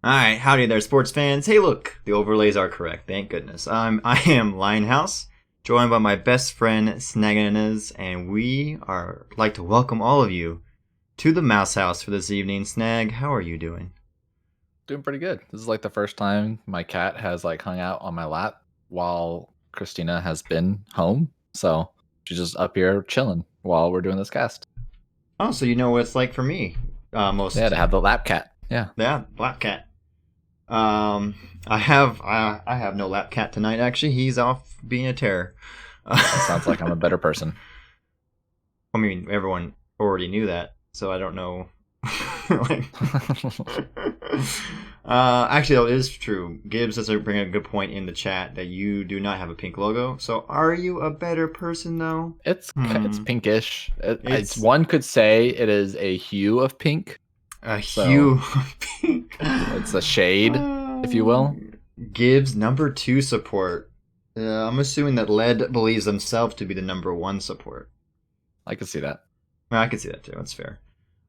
Alright, howdy there, sports fans. Hey, look, the overlays are correct, thank goodness. I am Lionhouse, joined by my best friend Snaganas, and we are like to welcome all of you to the Mouse House for this evening. Snag, how are you doing? Doing pretty good. This is like the first time my cat has like hung out on my lap while Christina has been home. So she's just up here chilling while we're doing this cast. Oh, so you know what it's like for me. Yeah, Most to have the lap cat. Yeah. Yeah, Black Cat. Um, I have no lap cat tonight. Actually, he's off being a terror. That sounds like I'm a better person. I mean, everyone already knew that, so I don't know. like, actually, it is true. Gibbs does bring a good point in the chat that you do not have a pink logo. So, are you a better person though? It's pinkish. It's One could say it is a hue of pink. a So hue of pink. it's a shade, if you will. Gibbs number 2 support. I'm assuming that Led believes themselves to be the number 1 support. I can see that. Well, I can see that too. That's fair.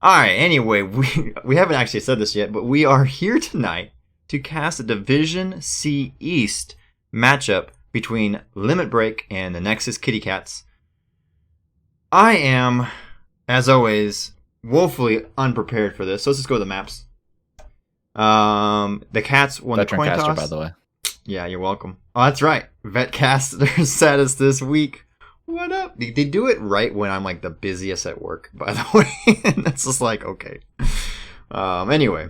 All right. Anyway, we haven't actually said this yet, but we are here tonight to cast a Division C East matchup between Limit Break and the Nexus Kitty Cats. I am, as always, woefully unprepared for this. So let's just go to the maps. The Cats won Veteran the coin caster, toss. by the way. Yeah, you're welcome. Oh, that's right. Vet cast their status this week. What up? They do it right when I'm like the busiest at work, by the way. And that's just like, okay. Anyway,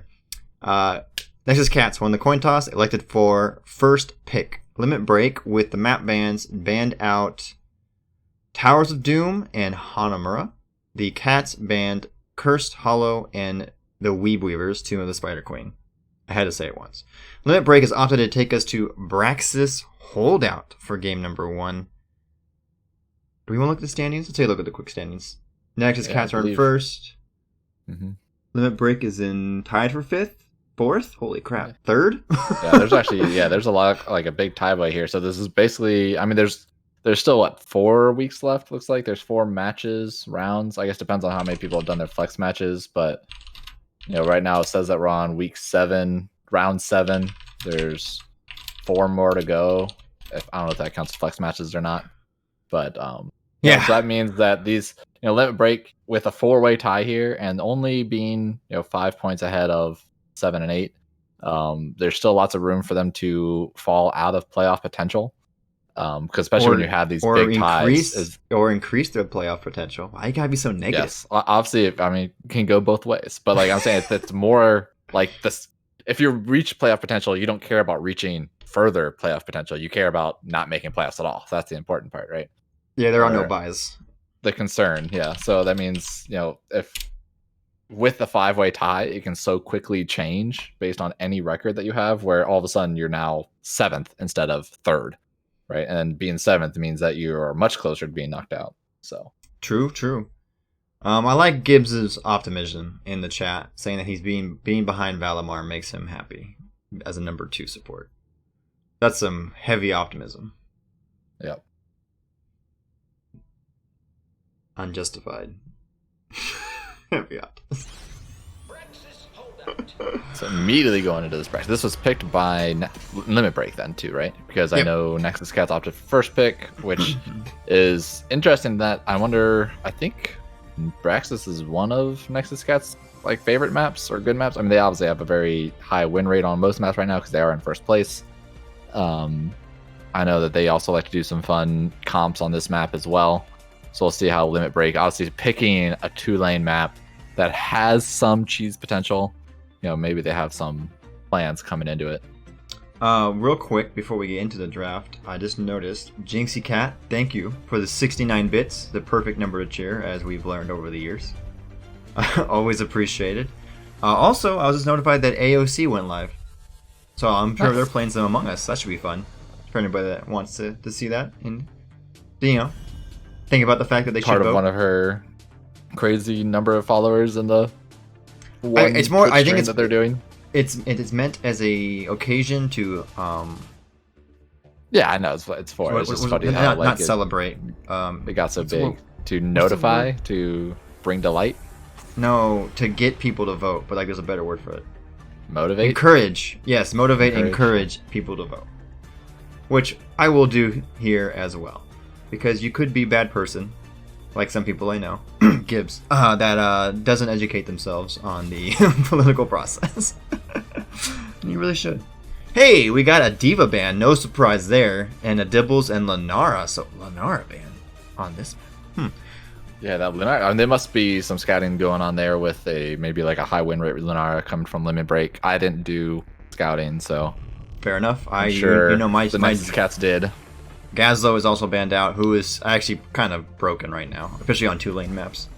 Nexus Cats won the coin toss, elected for first pick. Limit Break with the map bans banned out Towers of Doom and Hanamura. The Cats banned Cursed Hollow and the Weeb Weavers, Tomb of the Spider Queen. I had to say it once. Limit Break has opted to take us to Braxis Holdout for game number 1. Do we want to look at the standings? Let's take a look at the quick standings. Nexus Cats are in first. Mm-hmm. Limit Break is in tied for 5th. 4th? Holy crap. 3rd? There's a lot, like a big tiebreak here. So this is basically, I mean, there's still, what, 4 weeks left, looks like? There's 4 matches, rounds. I guess depends on how many people have done their flex matches. But, right now it says that we're on week 7, round 7. There's 4 more to go. I don't know if that counts as flex matches or not. But so that means that these, Limit Break with a 4-way tie here and only being 5 points ahead of 7 and 8. There's still lots of room for them to fall out of playoff potential. Because especially when you have these big ties, increase their playoff potential. Why you gotta be so negative? Yes, obviously, I mean, it can go both ways. But like I'm saying, it's more like this. If you reach playoff potential, you don't care about reaching further playoff potential. You care about not making playoffs at all. So that's the important part, right? Yeah, there are no buys. The concern, yeah. So that means, if with the 5-way tie, it can so quickly change based on any record that you have, where all of a sudden you're now 7th instead of 3rd, right? And being 7th means that you are much closer to being knocked out. So true. I like Gibbs's optimism in the chat, saying that he's being behind Valimar makes him happy as a number 2 support. That's some heavy optimism. Yep. Unjustified. Heavy optimism. So immediately going into this practice, this was picked by Limit Break then too, right? Because I know Nexus Cats opted for first pick, which is interesting. That I think Braxis is one of Nexus Cats' like favorite maps or good maps. I mean, they obviously have a very high win rate on most maps right now because they are in first place. I know that they also like to do some fun comps on this map as well. So we'll see how Limit Break, obviously picking a 2-lane map that has some cheese potential. Maybe they have some plans coming into it. Real quick, before we get into the draft, I just noticed, Jinxie Cat, thank you for the 69 bits, the perfect number to cheer, as we've learned over the years. Always appreciated. Also, I was just notified that AOC went live. So I'm sure they're playing some Among Us. That should be fun for anybody that wants to see that. And, think about the fact that they part should of vote. One of her crazy number of followers in the it's more. I think it's that they're doing. It's meant as a occasion to Yeah, I know it's for. It's just funny how not celebrate. It got so big to notify, to bring delight. No, to get people to vote, but like there's a better word for it. Motivate? Encourage. Yes, motivate, encourage people to vote. Which I will do here as well. Because you could be a bad person, like some people I know, Gibbs, that doesn't educate themselves on the political process. You really should. Hey, we got a Diva ban, no surprise there, and a Dibbles and Lunara, so Lunara ban on this. Yeah, that Lunara. I mean, there must be some scouting going on there with maybe like a high win rate Lunara coming from Limit Break. I didn't do scouting, so fair enough. I'm sure my Nexus cats did. Gazlo is also banned out, who is actually kind of broken right now, especially on 2-lane maps.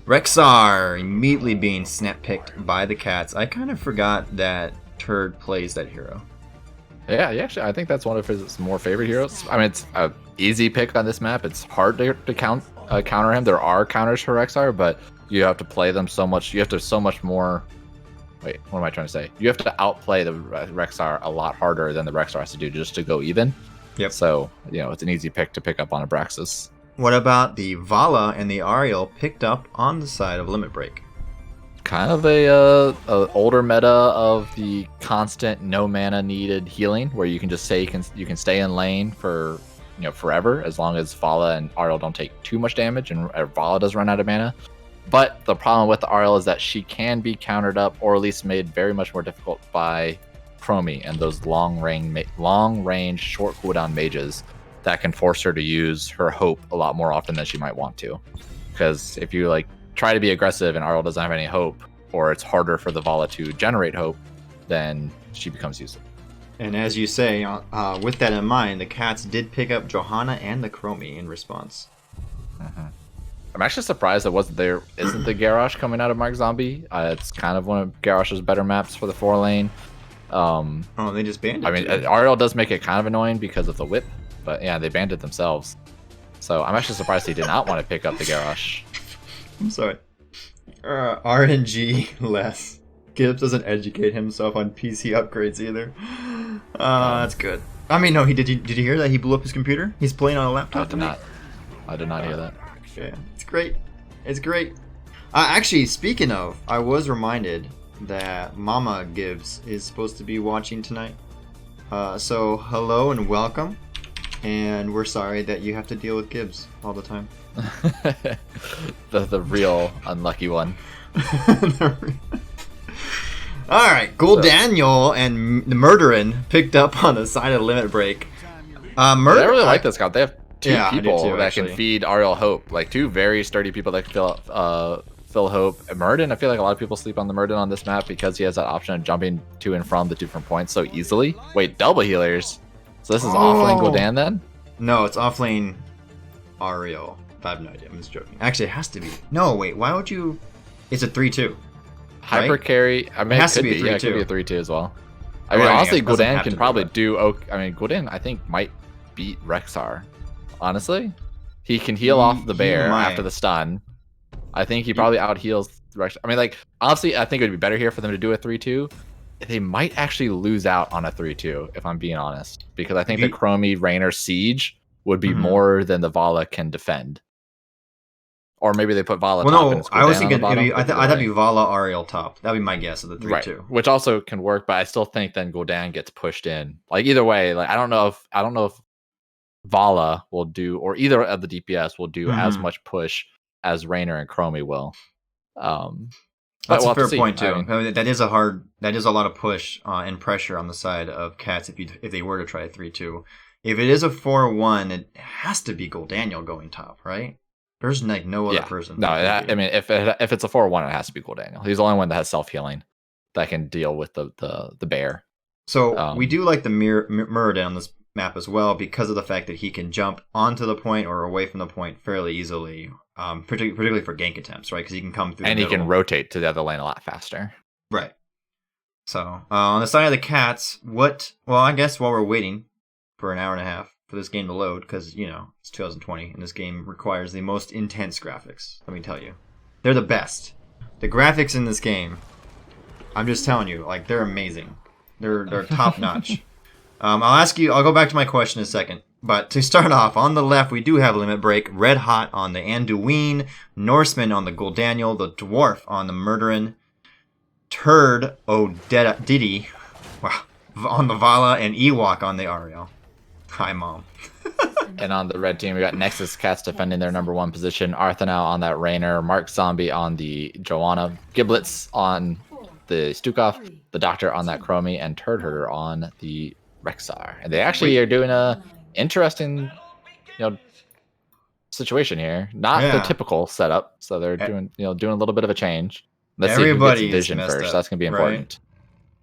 Rexar immediately being snap picked by the cats. I kind of forgot that Turd plays that hero. Yeah, actually, I think that's one of his more favorite heroes. I mean, it's an easy pick on this map. It's hard to counter him. There are counters for Rexar, but you have to play them so much. You have to so much more. Wait, what am I trying to say? You have to outplay the Rexar a lot harder than the Rexar has to do just to go even. Yep. So, it's an easy pick to pick up on Abraxas. What about the Vala and the Ariel picked up on the side of Limit Break? Kind of a older meta of the constant no mana needed healing, where you can just say you can stay in lane for forever as long as Vala and Ariel don't take too much damage and Vala does run out of mana. But the problem with the Ariel is that she can be countered up or at least made very much more difficult by Chromie and those long range short cooldown mages that can force her to use her hope a lot more often than she might want to. Because if you try to be aggressive and Ariel doesn't have any hope, or it's harder for the Vala to generate hope, then she becomes useless. And as you say, with that in mind, the cats did pick up Johanna and the Chromie in response. Mm-hmm. I'm actually surprised that isn't the Garrosh coming out of Mark Zombie. It's kind of one of Garrosh's better maps for the 4-lane. They just banned it. I mean, Ariel does make it kind of annoying because of the whip, but yeah, they banned it themselves. So I'm actually surprised he did not want to pick up the Garrosh. I'm sorry. RNG less. Gibbs doesn't educate himself on PC upgrades either. That's good. I mean, no, did you hear that he blew up his computer? He's playing on a laptop. I did not hear that. Yeah, it's great. It's great. Actually, speaking of, I was reminded that Mama Gibbs is supposed to be watching tonight. So hello and welcome. And we're sorry that you have to deal with Gibbs all the time. the real unlucky one. Alright, Daniel and the Murderin picked up on the side of Limit Break. I really like this scout. They have two people too, that can feed Ariel hope. Two very sturdy people that can fill hope. Murden, I feel like a lot of people sleep on the Murden on this map because he has that option of jumping to and from the different points so easily. Wait, double healers? So this is offlane Gul'dan then? No, it's offlane Ariel. I have no idea. I'm just joking. Actually, it has to be. No, wait. Why would you? It's a 3-2. Hyper right? carry. I mean, it has to be a 3-2. Yeah, it could be a 3-2 as well. I mean, honestly, Gul'dan can probably do. I mean, Gul'dan I think might beat Rexar. Honestly, he can heal off the bear after the stun. I think he probably out heals Rexar. I mean, honestly, I think it would be better here for them to do a 3-2. They might actually lose out on a 3-2, if I'm being honest, because I think the Chromie Raynor siege would be more than the Vala can defend. Or maybe they put Vala top and I was thinking that'd be Vala Ariel top. That'd be my guess of the 3-2. Right. Which also can work, but I still think then Gul'dan gets pushed in. Either way, I don't know if Vala will do, or either of the DPS will do as much push as Raynor and Chromie will. That's a fair point too. I mean, that is a lot of push and pressure on the side of cats if they were to try a 3-2. If it is a 4-1, it has to be Daniel going top, right? There's no other person. No, I mean if it's a 4-1, it has to be Daniel. He's the only one that has self healing that can deal with the bear. So we do like the Muradin on this map as well because of the fact that he can jump onto the point or away from the point fairly easily. Particularly for gank attempts, right? Because he can come through and he can rotate to the other lane a lot faster. Right. So, on the side of the cats, I guess while we're waiting for an hour and a half for this game to load, because, it's 2020, and this game requires the most intense graphics, let me tell you. They're the best. The graphics in this game, I'm just telling you, they're amazing. They're top-notch. I'll go back to my question in a second. But to start off, on the left, we do have Limit Break, Red Hot on the Anduin, Norseman on the Gul'Daniel, the Dwarf on the Murderin. Turd Diddy, wow, on the Vala and Ewok on the Ariel. Hi, Mom. And on the red team, we got Nexus Cats defending their number 1 position, Arthanau on that Rainer, Mark Zombie on the Joanna, Giblets on the Stukov, the Doctor on that Chromie, and Turd Herder on the Rexar. And they actually are doing a interesting, situation here. Not the typical setup, so they're doing a little bit of a change. Let's see who gets Vision first. Up, that's gonna be important.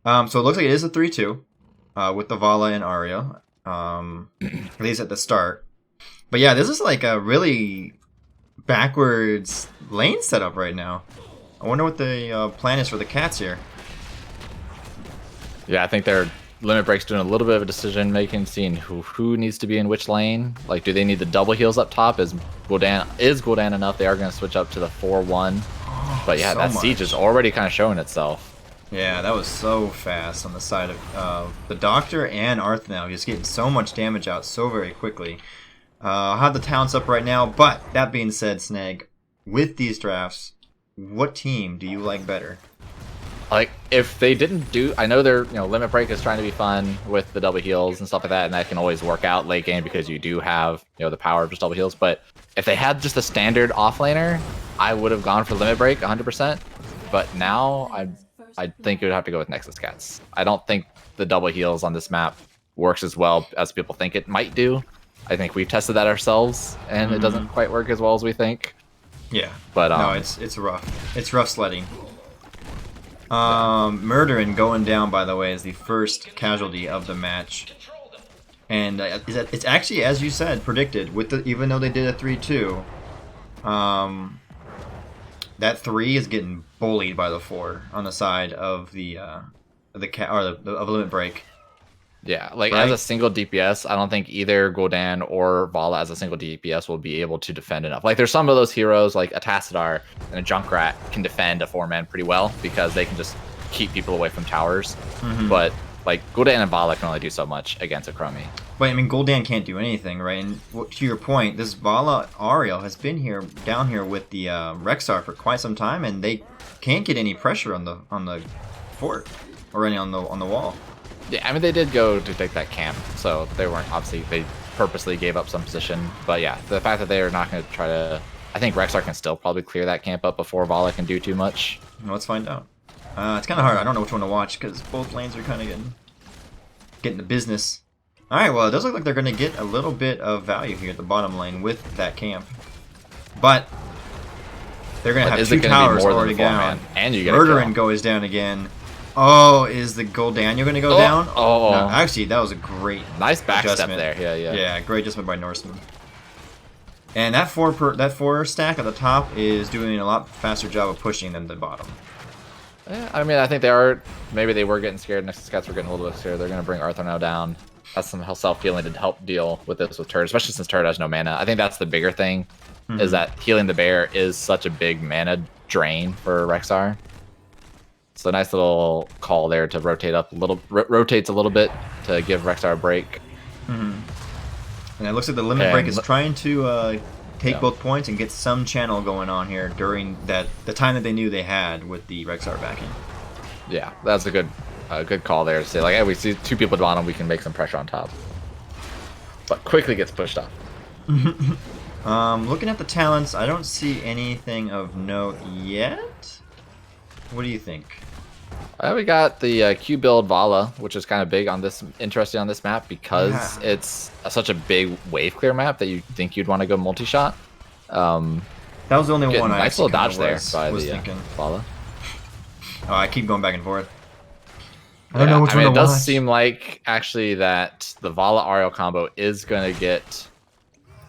Right? So it looks like it is a 3-2 with the Vala and Aria. At least at the start. But yeah, this is like a really backwards lane setup right now. I wonder what the plan is for the Cats here. Yeah, I think their Limit Break's doing a little bit of a decision making, seeing who needs to be in which lane. Like, do they need the double heals up top? Is Gul'dan enough? They are going to switch up to the 4-1. But yeah, so that siege is already kind of showing itself. Yeah, that was so fast on the side of the Doctor and Arthanau, just getting so much damage out so very quickly. I'll have the talents up right now, but that being said, Snag, with these drafts, what team do you like better? Like, if they didn't do, I know their Limit Break is trying to be fun with the double heals and stuff like that, and that can always work out late game because you do have the power of just double heals. But if they had just a standard offlaner, I would have gone for Limit Break 100%. But now I think it would have to go with Nexus Cats. I don't think the double heals on this map works as well as people think it might do. I think we've tested that ourselves, and it doesn't quite work as well as we think. Yeah, but no, it's rough. It's rough sledding. Murderin going down, by the way, is the first casualty of the match, and it's actually, as you said, predicted. Even though they did a 3-2, that 3 is getting bullied by the 4 on the side of the Limit Break. Yeah, like as a single DPS, I don't think either Gul'dan or Vala as a single DPS will be able to defend enough. Like, there's some of those heroes like a Tassadar and a Junkrat can defend a 4-man pretty well because they can just keep people away from towers. But like Gul'dan and Vala can only do so much against a Chromie. But I mean, Gul'dan can't do anything, right? And to your point, this Vala Ariel has been down here with the Rexar for quite some time, and they can't get any pressure on the fort or any on the wall. Yeah, I mean, they did go to take that camp, so they weren't, obviously, they purposely gave up some position. But yeah, the fact that they are not going to try to, I think Rexar can still probably clear that camp up before Vala can do too much. Well, let's find out. It's kind of hard. I don't know which one to watch because both lanes are kind of getting the business. All right, well, it does look like they're going to get a little bit of value here at the bottom lane with that camp. But they're going to have 2 towers already down. And you get Murderin goes down again. Oh, is the Gul'dan going to go down? Oh, no, actually, that was a great nice backstep adjustment there. Yeah. Yeah, great adjustment by Norseman. And that 4 stack at the top is doing a lot faster job of pushing than the bottom. Yeah, I mean, I think they are. Maybe they were getting scared. Nexus Cats were getting a little bit scared. They're going to bring Arthanau down. That's some self-healing to help deal with this with Turd, especially since Turd has no mana. I think that's the bigger thing, is that healing the bear is such a big mana drain for Rexar. So a nice little call there to rotate up a little, rotates a little bit to give Rexar a break. And it looks like the Limit Break is trying to take both points and get some channel going on here during the time that they knew they had with the Rexar backing. Yeah, that's a good call there to say, like, hey, we see 2 people at the bottom, we can make some pressure on top. But quickly gets pushed off. Looking at the talents, I don't see anything of note yet. What do you think? We got the Q build Vala, which is kind of big on this, interesting on this map because it's such a big wave clear map that you think you'd want to go multi-shot. That was the only one I nice little dodge there by was the thinking. Vala. Oh, I keep going back and forth. I don't know which one to watch. It does seem like actually that the Vala Ariel combo is going to get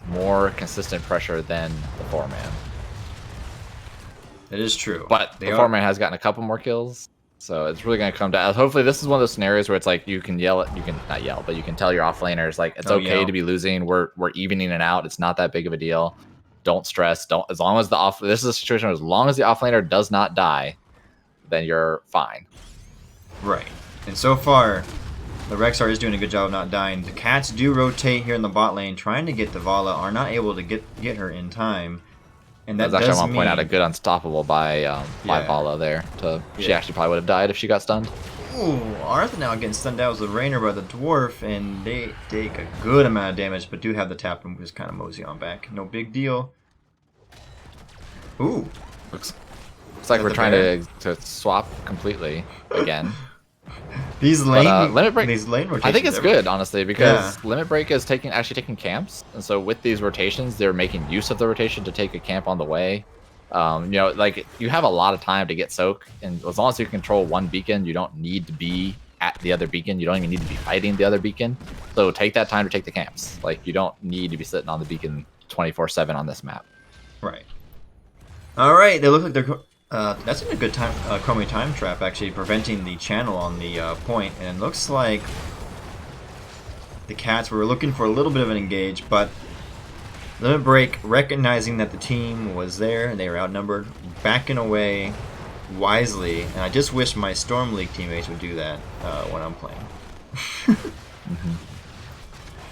more consistent pressure than the 4-man. It is true. But the 4-man has gotten a couple more kills. So it's really going to come down. Hopefully this is one of those scenarios where it's like you can yell at, you can not yell, but you can tell your offlaners like it's okay to be losing. We're evening it out. It's not that big of a deal. Don't stress. As long as this is a situation where as long as the offlaner does not die, then you're fine. Right. And so far, the Rexar is doing a good job of not dying. The Cats do rotate here in the bot lane, trying to get the Vala, are not able to get her in time. And That's that actually, I does want to point out a mean- good unstoppable by Yeah. Bala there. She Yeah. actually probably would have died if she got stunned. Ooh, Arthur now getting stunned out as the Rainer by the Dwarf, and they take a good amount of damage, but do have the tap and just kind of mosey on back. No big deal. Ooh. Looks like that we're the trying bear? to swap completely again. These lane, Limit Break, these lane rotations. I think it's good, honestly, because Yeah. Limit Break is actually taking camps, and so with these rotations, they're making use of the rotation to take a camp on the way. You know, like you have a lot of time to get soak, and as long as you control one beacon, you don't need to be at the other beacon. You don't even need to be fighting the other beacon. So take that time to take the camps. Like you don't need to be sitting on the beacon 24/7 on this map. Right. All right. They look like they're. That's in a good time. Chromie time trap actually preventing the channel on the point, and it looks like the cats were looking for a little bit of an engage, but Limit Break, recognizing that the team was there and they were outnumbered, backing away wisely. And I just wish my Storm League teammates would do that when I'm playing.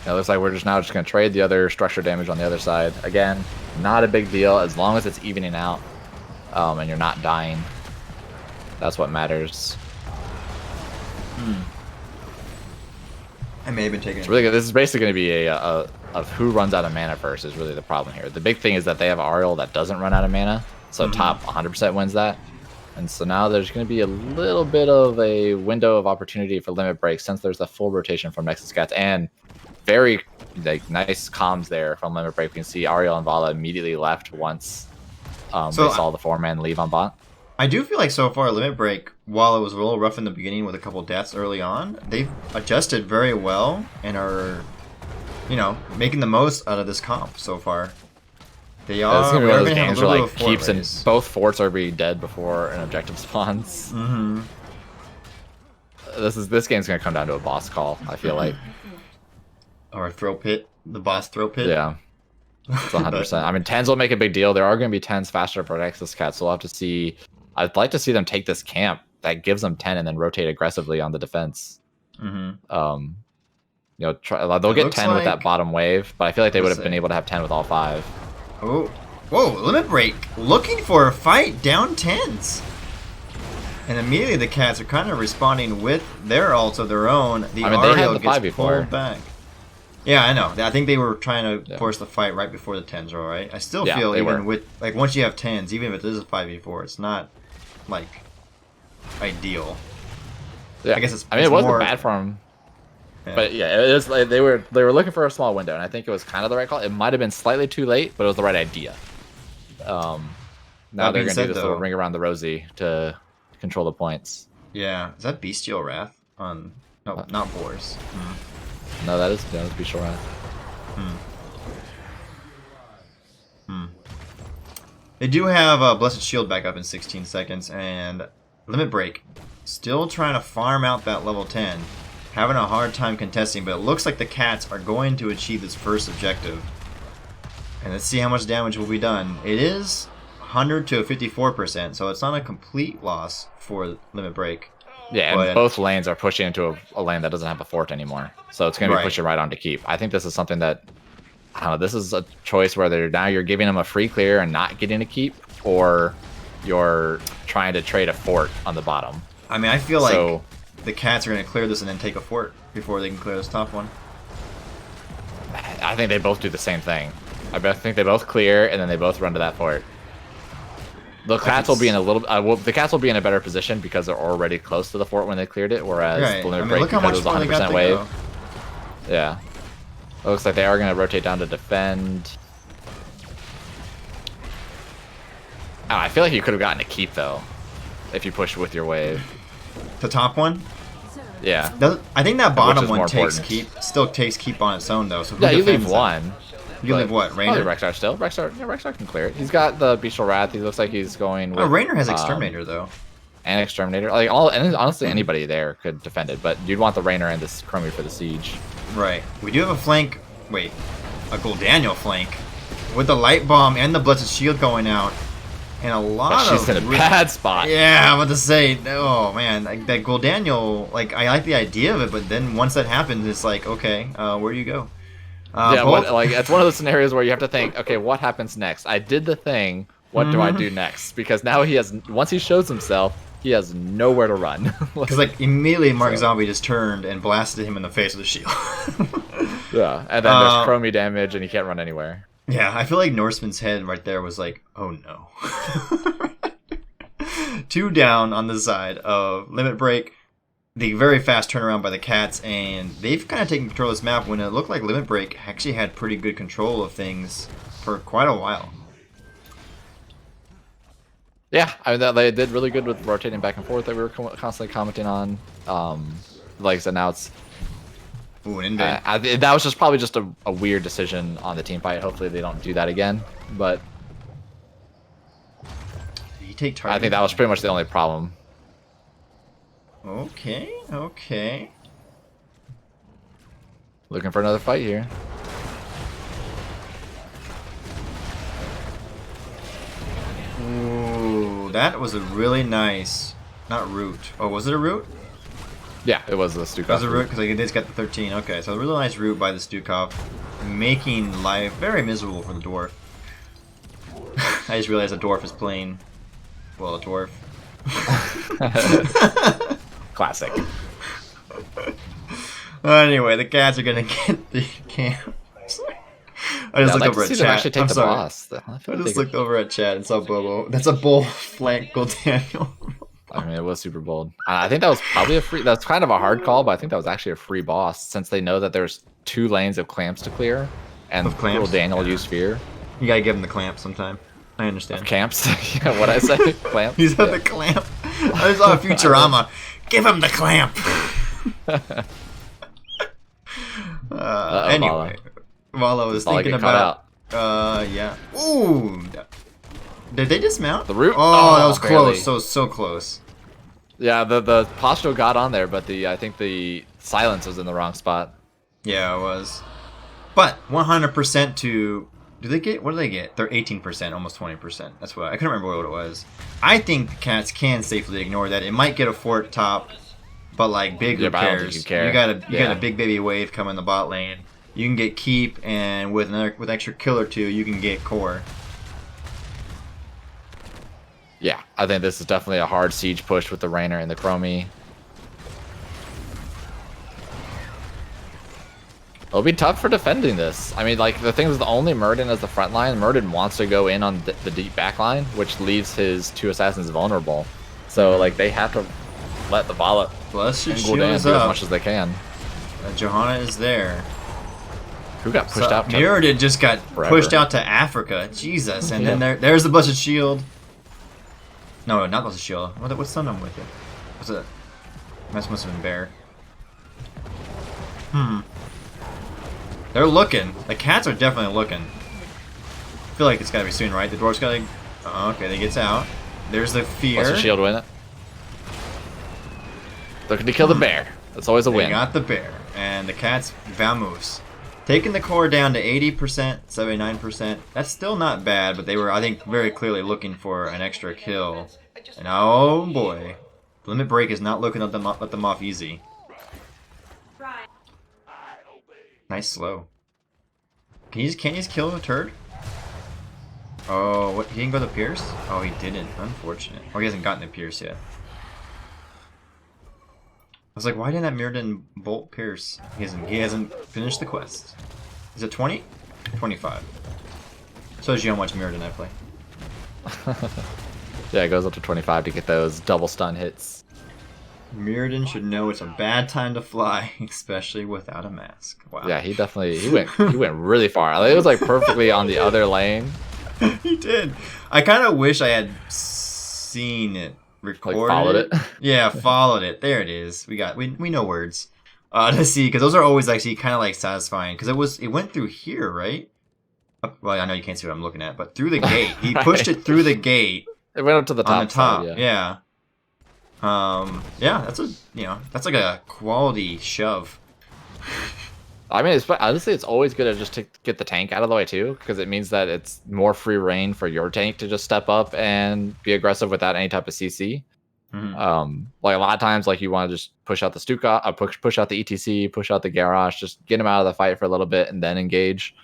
It looks like we're just now going to trade the other structure damage on the other side. Again, not a big deal as long as it's evening out and you're not dying. That's what matters. I may have been taking. It's really good. This is basically going to be a of who runs out of mana first is really the problem here. The big thing is that they have Ariel that doesn't run out of mana, so top 100% wins that. And so now there's going to be a little bit of a window of opportunity for Limit Break since there's a full rotation from Nexus Cats and very nice comms there from Limit Break. We can see Ariel and Vala immediately left once they saw the 4-man leave on bot. I do feel like so far Limit Break, while it was a little rough in the beginning with a couple deaths early on, they've adjusted very well and are, you know, making the most out of this comp so far. They are. It's gonna be one of those have a games where little like bit of fort keeps and race. both forts are being dead before an objective spawns. Mm-hmm. This game's gonna come down to a boss call. I feel like. Or throw pit, the boss throw pit. Yeah. It's 100%. I mean, 10s will make a big deal. There are going to be 10s faster for Nexus Cats, so we'll have to see. I'd like to see them take this camp that gives them 10 and then rotate aggressively on the defense. Mm-hmm. You know, they'll get 10 with that like- bottom wave, but I feel like they would have Let's been see. able to have 10 with all 5. Oh, whoa! Limit Break looking for a fight down 10s. And immediately the cats are kind of responding with their ults of their own. The I mean, they had Ariel the gets 5 before. pulled back. Yeah, I know. I think they were trying to Yeah. force the fight right before the 10s are alright. I still Yeah, feel they even were. with like once you have 10s, even if it is a 5v4, it's not like ideal. Yeah. I guess it's. I mean, it's it wasn't more, bad for them. yeah. But yeah, it is like they were looking for a small window, and I think it was kind of the right call. It might have been slightly too late, but it was the right idea. Now That they're being gonna said, do this little though- ring around the rosy to control the points. Yeah, is that Bestial Wrath on? No, not Boars. No, that is Bestial Wrath. They do have a Blessed Shield back up in 16 seconds, and Limit Break still trying to farm out that level 10. Having a hard time contesting, but it looks like the cats are going to achieve this first objective. And let's see how much damage will be done. It is 100 to 54%, so it's not a complete loss for Limit Break. Yeah, and But- both lanes are pushing into a lane that doesn't have a fort anymore. So it's going to be Right. pushing right on to keep. I think this is something that, I don't know, this is a choice where now you're giving them a free clear and not getting a keep, or you're trying to trade a fort on the bottom. I mean, I feel like So the cats are going to clear this and then take a fort before they can clear this top one. I think they both do the same thing. think they both clear and then they both run to that fort. The cats will be in a little. The cats will be in a better position because they're already close to the fort when they cleared it, whereas Right. the I limit mean, break look how because much it was more they got 100% to wave. go. Yeah. It looks like they are going to rotate down to defend. Oh, I feel like you could have gotten a keep though, if you pushed with your wave. The top one? Yeah. I think that Which bottom is one more takes important. keep, still takes keep on its own though. So who Yeah, you leave defends that? one. You leave what? Probably Rainer? Rexar still. Rexar can clear it. He's got the Bestial Wrath. He looks like he's going with. Oh, Rainer has Exterminator though. And Exterminator. And honestly, anybody there could defend it, but you'd want the Rainer and this Chromie for the siege. Right. We do have a flank. Wait, a Goldaniel flank with the light bomb and the Blessed Shield going out, and a lot But of. she's in a bad spot. Yeah, I'm about to say. Oh man, like, that Goldaniel. Like I like the idea of it, but then once that happens, it's like, okay, where do you go? Yeah, both- like it's one of those scenarios where you have to think, okay, what happens next? I did the thing. What do I do next? Because now he has, once he shows himself, he has nowhere to run. Because like immediately Mark So- Zombie just turned and blasted him in the face with a shield. Yeah, and then there's chromie damage, and he can't run anywhere. Yeah, I feel like Norseman's head right there was like, oh no. 2 down on the side of Limit Break. The very fast turnaround by the Cats, and they've kind of taken control of this map when it looked like Limit Break actually had pretty good control of things for quite a while. Yeah, I mean, they did really good with rotating back and forth that we were constantly commenting on. Like I said, now it's... Ooh, an invade. that was just probably just a weird decision on the team fight. Hopefully they don't do that again, but... Did he take target? I think that was pretty much the only problem. Okay, okay. Looking for another fight here. Ooh, that was a really nice... Not root. Oh, was it a root? Yeah, it was the Stukov. It was a root because I did get the 13. Okay, so a really nice root by the Stukov, making life very miserable for the dwarf. I just realized a dwarf is playing... Well, a dwarf. Classic. Anyway, the Cats are gonna get the camp. I just looked over at chat. Actually take I'm the sorry. boss. I just looked over at chat and saw Bobo. That's a bull flank Gold Daniel. I mean, it was super bold. I think that was probably a free... That's kind of a hard call, but I think that was actually a free boss since they know that there's 2 lanes of clamps to clear, and little Daniel used Fear. You gotta give him the clamp sometime. I understand. Of camps? Yeah, what I say? Clamp? He's at the clamp. I saw a Futurama. Give him the clamp. Anyway, Vala was thinking about. Yeah. Ooh. Did they dismount? The root? Oh, that was barely. close. So close. Yeah, the posture got on there, but I think the silence was in the wrong spot. Yeah, it was. But 100% to... Do they get... What do they get? They're 18%, almost 20%. That's what... I couldn't remember what it was. I think the Cats can safely ignore that. It might get a fort top, but like big, who Yeah, but I don't cares? think you care. You got a big baby wave coming the bot lane. You can get keep, and with extra kill or 2, you can get core. Yeah, I think this is definitely a hard siege push with the Rainer and the Chromie. It'll be tough for defending this. I mean, like, the thing is, the only Murden as the front line, Murden wants to go in on the deep back line, which leaves his 2 assassins vulnerable. So, like, they have to let the Vala Plus, your and shield Gul'dan is do as up. much as they can. Johanna is there. Who got pushed out? to- Mirrodin just got forever. pushed out to Africa. Jesus. And then Yeah. there's the Blessed Shield. No, not Blessed Shield. What's the name with it? What's it? That must have been Bear. They're looking. The Cats are definitely looking. I feel like it's gotta be soon, right? The dwarf's gotta... Oh, okay, they gets out. There's the fear. What's the shield win it? Looking to kill the bear. That's always a They win. got the bear. And the Cats vamoose. Taking the core down to 80%, 79%. That's still not bad, but they were, I think, very clearly looking for an extra kill. And oh boy. Limit Break is not looking to let them off easy. Nice slow. Can't you just kill the turd? Oh, what? He didn't go to Pierce? Oh, he didn't. Unfortunate. Oh, he hasn't gotten to Pierce yet. I was like, why didn't that Mirrodin bolt Pierce? He hasn't finished the quest. Is it 20? 25. Shows you how much Mirrodin I play. Yeah, it goes up to 25 to get those double stun hits. Mirrodin should know it's a bad time to fly, especially without a mask. Wow. Yeah, he went really far. Like, it was like perfectly on the other lane. He did. I kind of wish I had seen it recorded. Like followed it. Yeah, followed it. There it is. We know words. To see, because those are always actually kind of like satisfying. Because it went through here, right? Well, I know you can't see what I'm looking at, but through the gate. He Right. pushed it through the gate. It went up to the top. On the top, side, yeah. Yeah, that's like a quality shove. I mean, honestly, it's always good to just get the tank out of the way too, because it means that it's more free reign for your tank to just step up and be aggressive without any type of CC. Like a lot of times, like you want to just push out the Stuka, push out the ETC, push out the Garrosh, just get him out of the fight for a little bit and then engage.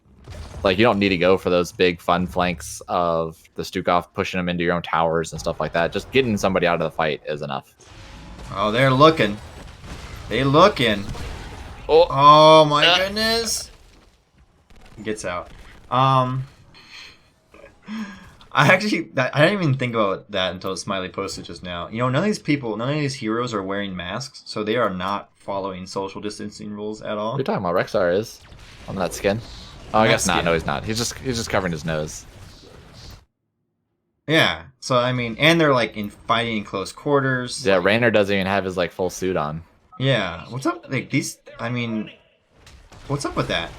Like you don't need to go for those big fun flanks of the Stukov pushing them into your own towers and stuff like that. Just getting somebody out of the fight is enough. Oh, they're looking. They looking. Oh, Oh my goodness. Gets out. I didn't even think about that until Smiley posted just now. You know, none of these heroes are wearing masks, so they are not following social distancing rules at all. you're talking about Rexar is on that skin. Oh, I guess not. Skin. No, he's not. He's just covering his nose. Yeah. So I mean, and they're like fighting in close quarters. Yeah, like, Raynor doesn't even have his like full suit on. Yeah. What's up? Like these. I mean, what's up with that?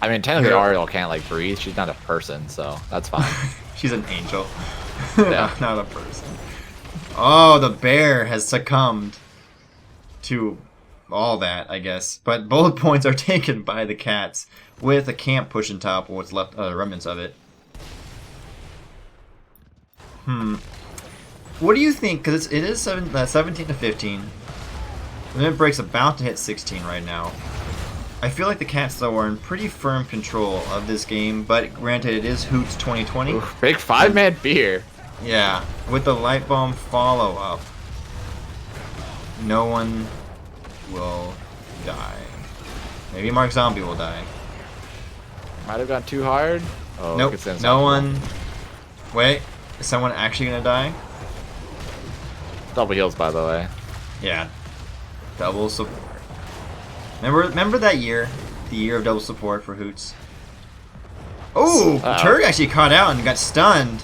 I mean, technically Yeah. Ariel can't like breathe. She's not a person, so that's fine. She's an angel. Yeah. Not a person. Oh, the bear has succumbed to all that, I guess. But both points are taken by the cats with a camp pushing top or what's left, remnants of it. What do you think? Because it is 17 to 15. Limit Break's about to hit 16 right now. I feel like the cats, though, are in pretty firm control of this game, but granted, it is Hoots 2020. Ooh, big 5-man beer. Yeah, with the light bomb follow-up, no one will die. Maybe Mark Zombie will die. Might have gone too hard. Oh, Nope, it's inside. no one. Wait, is someone actually gonna die? Double heals, by the way. Yeah, double support. Remember that year? The year of double support for Hoots? Oh, Turd actually caught out and got stunned.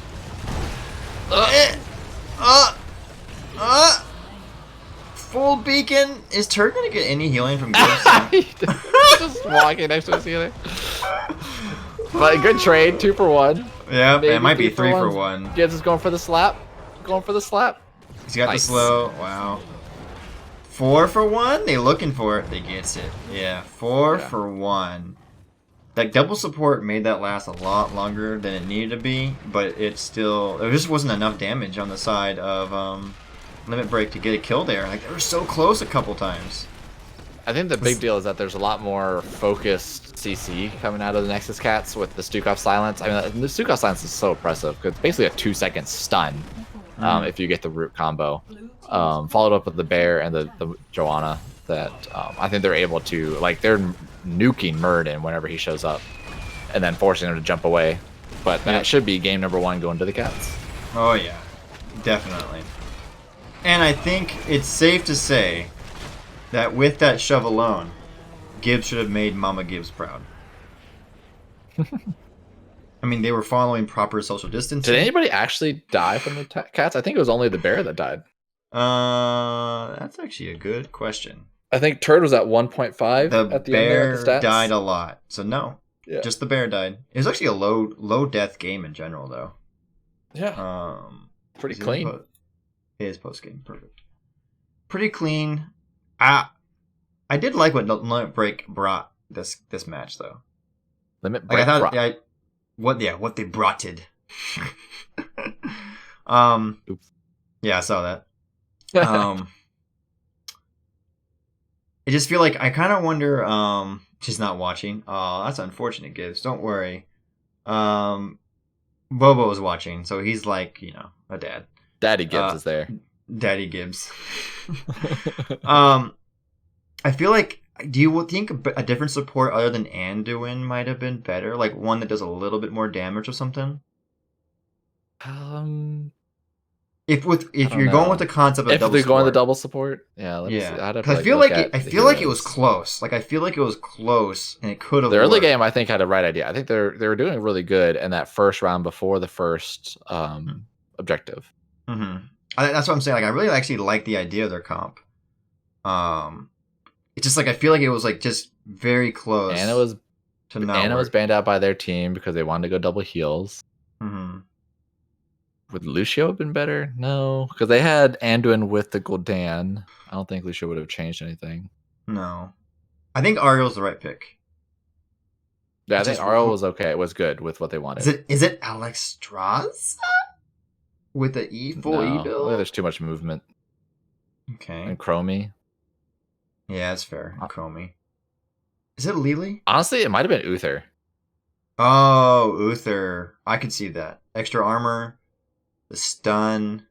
Full beacon. Is Turd gonna get any healing from Gibbs? Just walking next to his healer. But good trade, 2 for 1. Yeah, Maybe it might be 3 3 for 1. Gibbs is going for the slap. Going for the slap. He's got Nice. the slow. Wow. 4 for 1? They looking for it. They gets it. Yeah, 4 for 1. That double support made that last a lot longer than it needed to be, but it just wasn't enough damage on the side of Limit Break to get a kill there. Like, they were so close a couple times. I think the big deal is that there's a lot more focused CC coming out of the Nexus cats with the Stukov silence. I mean, the Stukov silence is so oppressive because it's basically a 2-second stun if you get the root combo. Followed up with the bear and the Joanna that I think they're able to, like, they're nuking Murden whenever he shows up and then forcing him to jump away. But that should be game number 1 going to the cats. Oh yeah, definitely. And I think it's safe to say that with that shove alone, Gibbs should have made Mama Gibbs proud. I mean, they were following proper social distancing. Did anybody actually die from the cats? I think it was only the bear that died. That's actually a good question. I think Turd was at 1.5 The at the end there bear at the stats. died a lot, so no. Yeah. Just the bear died. It was actually a low death game in general, though. Yeah. Pretty Is it clean. It is post game, perfect. Pretty clean. I did like what Limit Break brought this match, though. Limit Like, Break. I thought, what they broughted. Oops. Yeah, I saw that. I just feel like I kind of wonder. She's not watching. Oh, that's unfortunate, Gibbs. Don't worry. Bobo is watching, so he's like, a dad. Daddy Gibbs is there. Daddy Gibbs. I feel like. Do you think a different support other than Anduin might have been better? Like one that does a little bit more damage or something? If you're going with the concept of if double they're support, going the double support, yeah. Yeah, I'd have because to, I feel look like at I the feel like it was heroes. close. Like I feel like it was close, and it could have. The early worked. game, I think, had a right idea. I think they were doing really good in that first round before the first objective. Mm-hmm. That's what I'm saying. Like I really actually like the idea of their comp. It's just like I feel like it was like just very close. Anna was to not Anna was work. banned out by their team because they wanted to go double heals. Mm-hmm. Would Lucio have been better? No, because they had Anduin with the Gul'dan. I don't think Lucio would have changed anything. No, I think Ariel's the right pick. Yeah, I Just think Ariel was okay. It was good with what they wanted. Is it Alex Straza with the full E No, build? there's too much movement. Okay. and Chromie. Yeah, that's fair. Uh, Chromie. Is it Lily? Honestly, it might have been Uther. Oh, Uther. I could see that. Extra armor, the stun.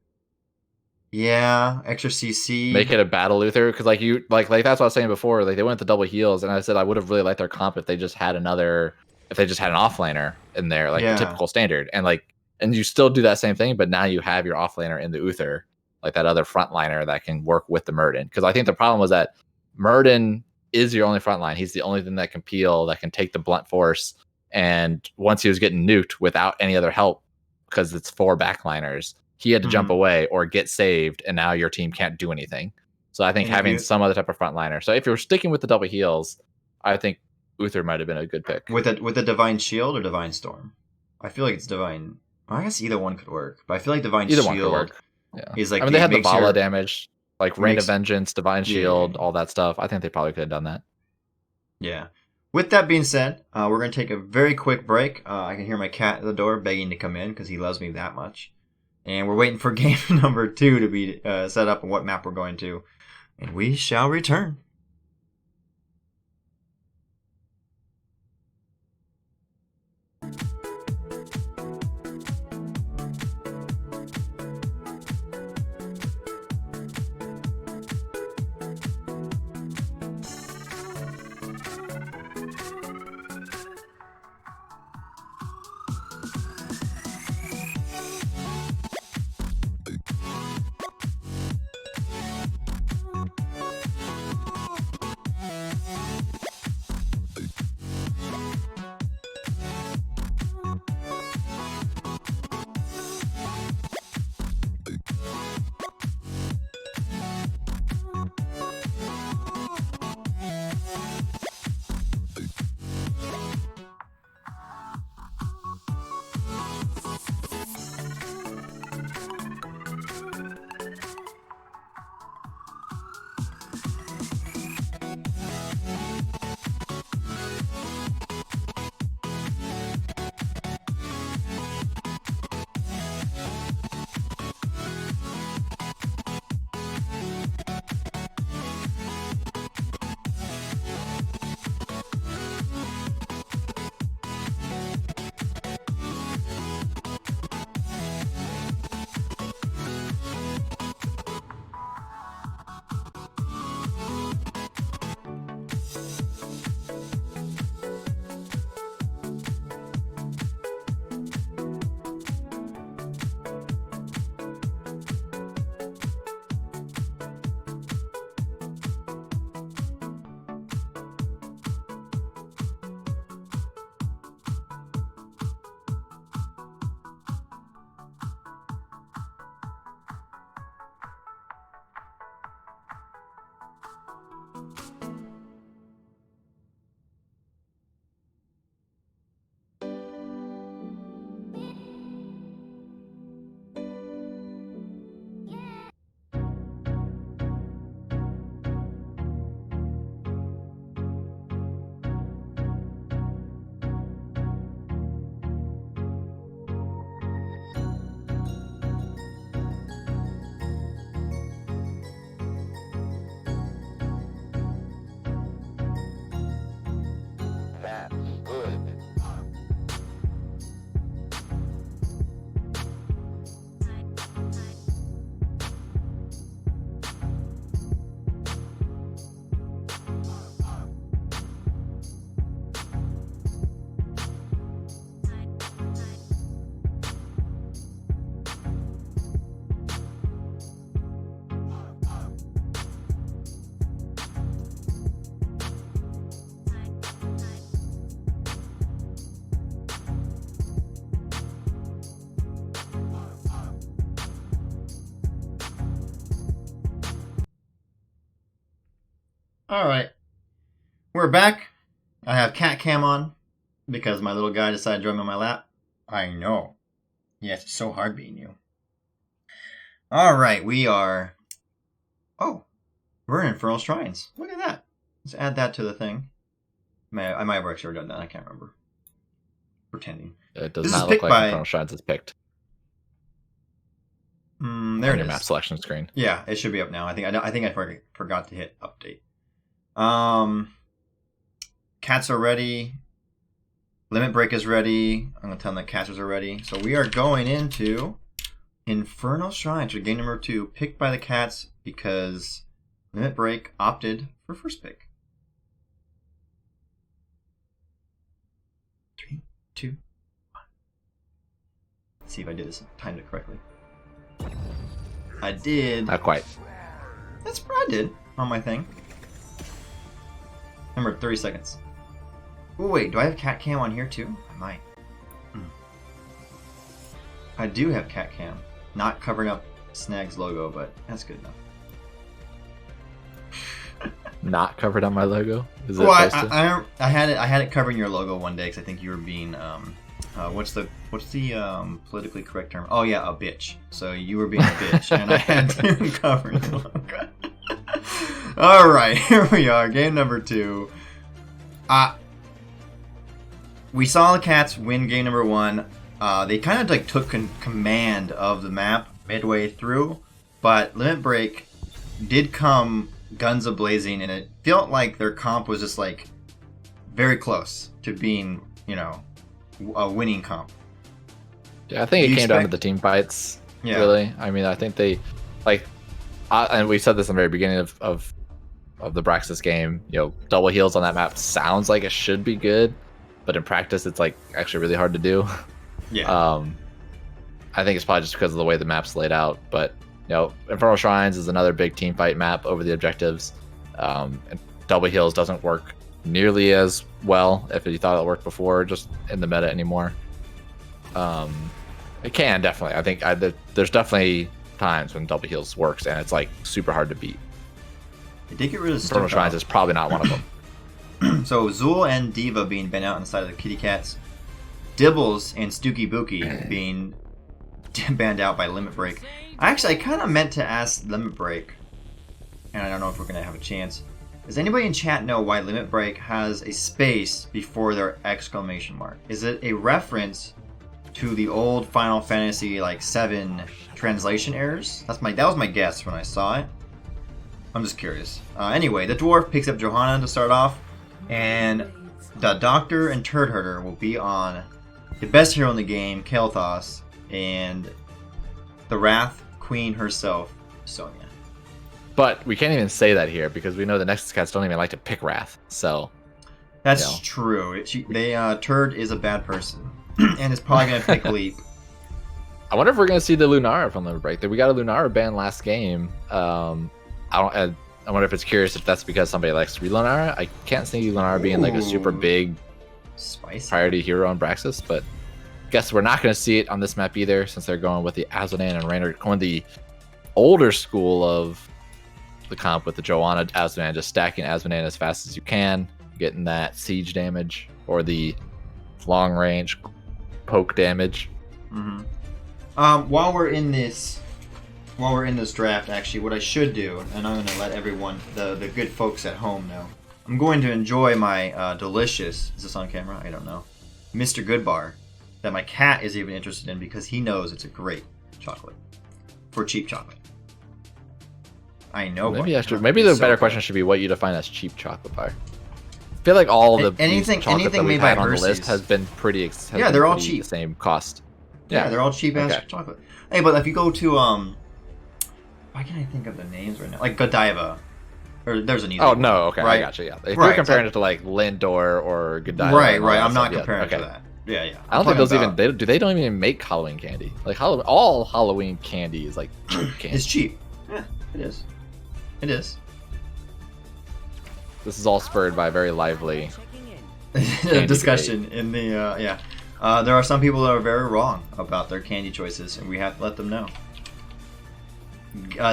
Yeah, extra Make CC. it a battle Uther, because like that's what I was saying before. Like they went to double heals, and I said I would have really liked their comp if they just had an offlaner in there, like the Yeah. typical standard, and you still do that same thing, but now you have your offlaner in the Uther, like that other frontliner that can work with the Murden. Because I think the problem was that Murden is your only frontline. He's the only thing that can peel, that can take the blunt force. And once he was getting nuked without any other help, because it's 4 backliners, he had to jump Hmm. away or get saved, and now your team can't do anything. So I think And if having you some other type of frontliner. So if you're sticking with the double heals, I think Uther might have been a good pick. with a divine shield or divine storm, I feel like it's divine. Well, I guess either one could work, but I feel like divine Either one could shield work. Yeah. is I like mean, they it had the makes Vala your damage, like it Rain of makes Vengeance, Divine yeah Shield, all that stuff. I think they probably could have done that. yeah. With that being said, we're gonna take a very quick break. I can hear my cat at the door begging to come in because he loves me that much, and we're waiting for game number 2 to be set up and what map we're going to, and we shall return. All right, we're back. I have cat cam on because my little guy decided to join me on my lap. I know. Yes, it's so hard being you. All right, we are. Oh, we're in Infernal Shrines. Look at that. Let's add that to the thing. I might have actually done that. I can't remember. Pretending. It does This is not look picked like by. Infernal Shrines is picked. There on it your is. map selection screen. Yeah, it should be up now. I think I forgot to hit update. Cats are ready. Limit Break is ready. I'm gonna tell them that casters are ready. So we are going into Infernal Shrine for game number 2, picked by the cats because Limit Break opted for first pick. 3, 2, 1. Let's see if I did this, timed it correctly. I did. Not quite. That's what I did on my thing. Remember, 30 seconds. Oh wait, do I have cat cam on here too? I might. I do have cat cam. Not covering up Snag's logo, but that's good enough. Not covered on my logo? Is it Well, posted? I had it covering your logo one day because I think you were being what's the politically correct term? Oh yeah, a bitch. So you were being a bitch, and I had to cover your logo. All right, here we are, game number 2. We saw the cats win game number 1. They kind of like took command of the map midway through, but Limit Break did come guns a-blazing, and it felt like their comp was just like very close to being, a winning comp. Yeah, I think it came down to the team fights. Yeah. Really, I mean, I think they and we said this in the very beginning of the Braxis game. Double heals on that map sounds like it should be good, but in practice, it's like actually really hard to do. Yeah. I think it's probably just because of the way the map's laid out. But Infernal Shrines is another big team fight map over the objectives. And double heals doesn't work nearly as well if you thought it worked before, just in the meta anymore. It can definitely. I think there's definitely times when double heals works and it's like super hard to beat. They did get rid of Infernal Shrines is probably not one of them. So Zool and Diva being bent out on the side of the kitty cats. Dibbles and Stooky Bookie being banned out by Limit Break. I kind of meant to ask Limit Break, and I don't know if we're going to have a chance. Does anybody in chat know why Limit Break has a space before their exclamation mark? Is it a reference to the old Final Fantasy like 7 translation errors? That was my guess when I saw it. I'm just curious. Anyway, the dwarf picks up Johanna to start off, and the Doctor and Turd Herder will be on the best hero in the game, Kael'thas, and the Wrath Queen herself, Sonya. But we can't even say that here because we know the Nexus cats don't even like to pick Wrath. So that's true. Turd is a bad person, and is probably gonna pick Leap. I wonder if we're gonna see the Lunara from Limit Break. We got a Lunara ban last game. I wonder if it's curious if that's because somebody likes to read Lunara. I can't see Lunara being like a super big spicy priority hero on Braxis, but guess we're not going to see it on this map either since they're going with the Azunan and Raynor, going the older school of the comp with the Johanna Azunan, just stacking Azunan as fast as you can, getting that siege damage or the long range poke damage. Mm-hmm. While we're in this draft, actually, what I should do, and I'm going to let everyone, the good folks at home know, I'm going to enjoy my delicious, is this on camera? I don't know, Mr. Goodbar, that my cat is even interested in because he knows it's a great chocolate for cheap chocolate. I know. Maybe the better question should be what you define as cheap chocolate bar. I feel like all the anything that we've made by had on the Hershey's list has been pretty. They're all cheap. The same cost. Yeah, they're all cheap ass chocolate. Hey, but if you go to why can't I think of the names right now? Like Godiva. Or there's an easy one. No, okay, right? I gotcha, yeah. If you're comparing it to like Lindor or Godiva. Right, I'm not comparing it to that. Yeah. I don't think those they don't even make Halloween candy. Like all Halloween candy is like cheap candy. It's cheap. Yeah, it is. It is. This is all spurred by a very lively discussion in the there are some people that are very wrong about their candy choices, and we have to let them know.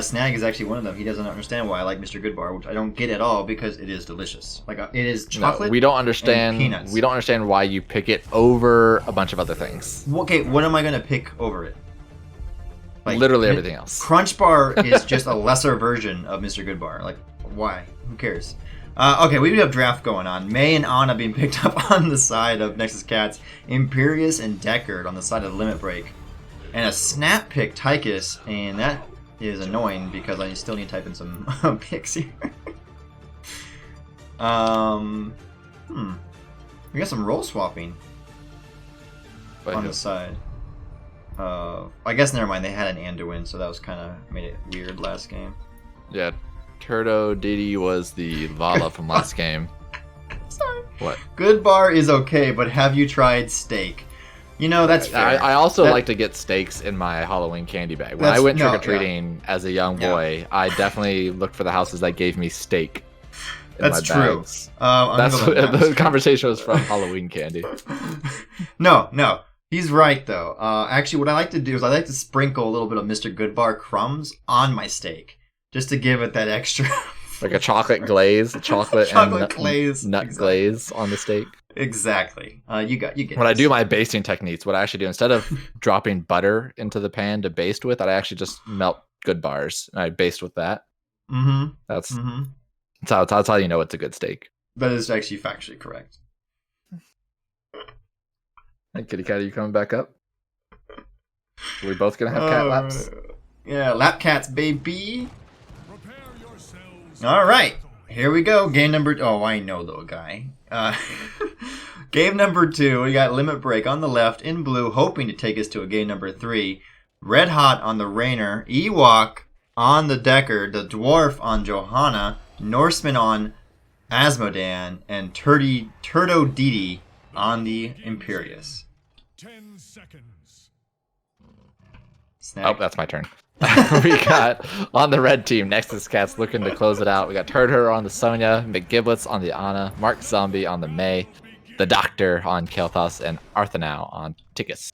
Snag is actually one of them. He doesn't understand why I like Mr. Goodbar, which I don't get at all because it is delicious. Like it is chocolate. No, we don't understand. And peanuts. We don't understand why you pick it over a bunch of other things. Okay, what am I gonna pick over it? Like, literally everything else. Crunch Bar is just a lesser version of Mr. Goodbar. Like, why? Who cares? Okay, we do have draft going on. May and Anna being picked up on the side of Nexus Cats. Imperius and Deckard on the side of Limit Break. And a snap pick Tychus, and that is annoying because I still need to type in some picks here. We got some roll swapping on the side. I guess never mind. They had an Anduin, so that was kind of made it weird last game. Yeah, Turdo Didi was the Vala from last game. Sorry. What? Good bar is okay, but have you tried steak? You know, that's fair. I also like to get steaks in my Halloween candy bag. When I went trick-or-treating as a young boy, I definitely looked for the houses that gave me steak in that's my true. bags. That's what the conversation was from Halloween candy. No. He's right, though. Actually, what I like to do is I like to sprinkle a little bit of Mr. Goodbar crumbs on my steak, just to give it that extra... Like a chocolate glaze, chocolate glaze, nut glaze on the steak. Exactly. You get. When I do my basting techniques, what I actually do instead of dropping butter into the pan to baste with, I actually just melt good bars and I baste with that. Mm-hmm. That's how you know it's a good steak. That is actually factually correct. Hey, Kitty Cat, are you coming back up? Are we both gonna have cat laps? Yeah, lap cats, baby. All right, here we go. Game number. Oh, I know the guy. Game number 2. We got Limit Break on the left in blue, hoping to take us to a game number 3. Red Hot on the Rainer, Ewok on the Decker, the Dwarf on Johanna, Norseman on Asmodan, and Turdo Didi on the Imperius. 10 seconds. Snag. Oh, that's my turn. We got on the red team, Nexus Cats looking to close it out. We got Turdur on the Sonya, McGiblets on the Ana, Mark Zombie on the May, the Doctor on Kel'Thas, and Arthanau on Tychus.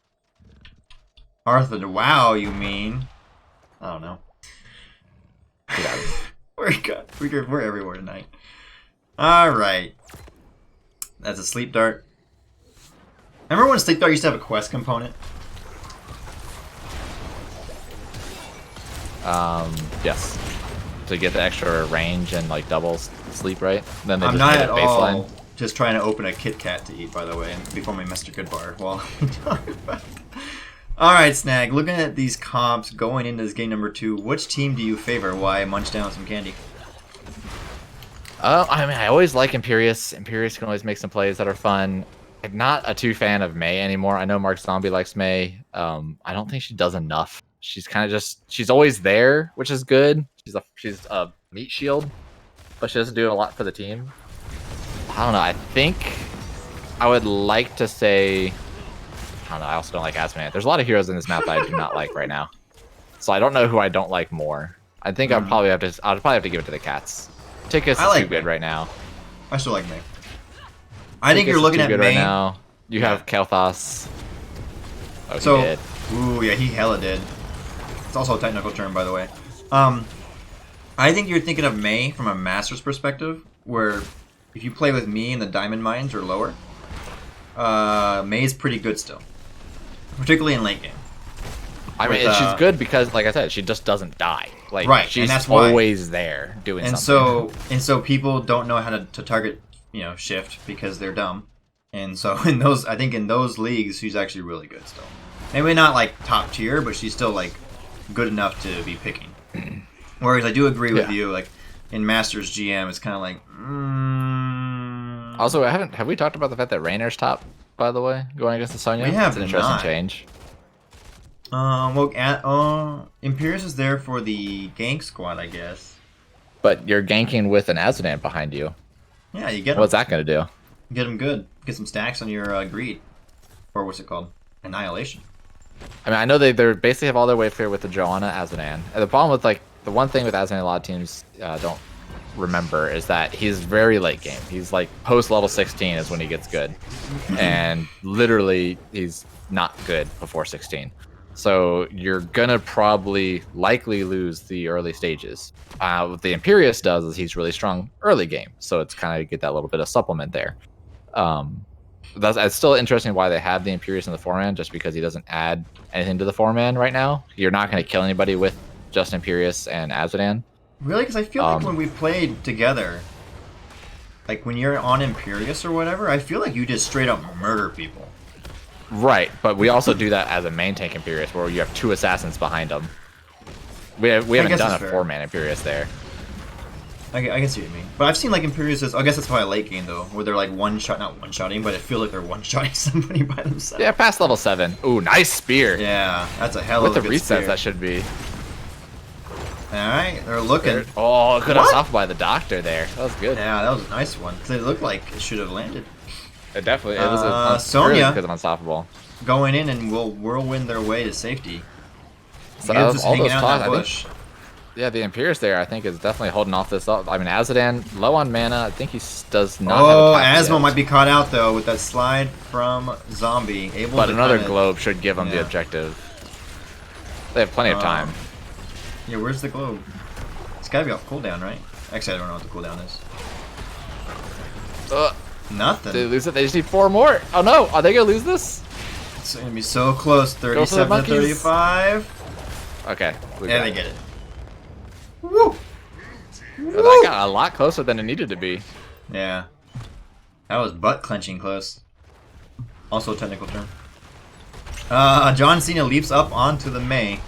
Wow, you mean? I don't know. Yeah. We're everywhere tonight. All right. That's a sleep dart. Remember when sleep dart used to have a quest component? Yes. To get the extra range and like double sleep, right? Then they I'm just not made at it baseline. all just trying to open a Kit Kat to eat, by the way, before my Mr. Goodbar. While we talk about it. All right, Snag. Looking at these comps going into this game number 2, which team do you favor? Why munch down some candy? I mean, I always like Imperius. Imperius can always make some plays that are fun. I'm not a too fan of May anymore. I know Mark Zombie likes May. I don't think she does enough. She's kind of she's always there, which is good. She's a meat shield, but she doesn't do a lot for the team. I don't know. I think I would like to say, I don't know. I also don't like Asmodan. There's a lot of heroes in this map that I do not like right now, so I don't know who I don't like more. I think I'd probably have to give it to the cats. Tychus is too good right now. I still like May. I think you're looking at May right now. You have Kel'Thas. Oh, so, he did. Ooh, yeah, he hella did. It's also a technical term, by the way. I think you're thinking of May from a Master's perspective, where if you play with me in the Diamond Mines or lower, May's pretty good still, particularly in late game. I mean, she's good because, like I said, she just doesn't die. Like, right, she's and that's why. Always there doing something. And so people don't know how to target, shift because they're dumb. And so I think in those leagues, she's actually really good still. Maybe not like top tier, but she's still like good enough to be picking. Whereas I do agree with you, like in Masters GM, it's kind of like. Also, have we talked about the fact that Rainer's top, by the way, going against the Sonya? We have It's an interesting not. change. Imperius is there for the gank squad, I guess. But you're ganking with an Azadan behind you. Yeah, you get him. What's that going to do? Get him good. Get some stacks on your greed. Or what's it called? Annihilation. I mean, I know they basically have all their way clear with the Johanna Azadan. And the problem with, like, the one thing with Azadan a lot of teams don't remember is that he's very late game. He's like post level 16 is when he gets good. And literally, he's not good before 16. So you're gonna likely lose the early stages. What the Imperius does is he's really strong early game, so it's kind of get that little bit of supplement there. It's still interesting why they have the Imperius in the 4-man, just because he doesn't add anything to the 4-man right now. You're not going to kill anybody with just Imperius and Azadan. Really? Because I feel like when we played together, like when you're on Imperius or whatever, I feel like you just straight up murder people. Right, but we also do that as a main tank Imperius, where you have 2 assassins behind them. We haven't done a 4-man Imperius there. I can see what you mean. But I've seen like Imperius, I guess that's probably late game though, where they're like not one-shotting, but it feels like they're one-shotting somebody by themselves. Yeah, past level 7. Ooh, nice spear. Yeah, that's a hell With of a the good resets, spear. that should be. Alright, they're looking. Oh, good on top by the doctor there. That was good. Yeah, that was a nice one. 'Cause it looked like it should have landed. It definitely it was Sonya because of unstoppable. Going in and will whirlwind their way to safety. So Gibbs out of is all hanging those out in talks, that I think, bush. yeah, the Imperius there, I think, is definitely holding off this up. I mean, Azadan, low on mana. I think he does not Oh, have a Asmo might be caught out though with that slide from Zombie. Able But to another kinda... globe should give him the Yeah. objective. They have plenty of time. Yeah, where's the globe? It's gotta be off cooldown, right? Actually, I don't know what the cooldown is. Nothing. They lose it. They just need 4 more. Oh no, are they gonna lose this? It's gonna be so close. for the 37 to monkeys. 35. Okay. Yeah, they get it. Woo! But that got a lot closer than it needed to be. Yeah. That was butt clenching close. Also a technical term. John Cena leaps up onto the Mei.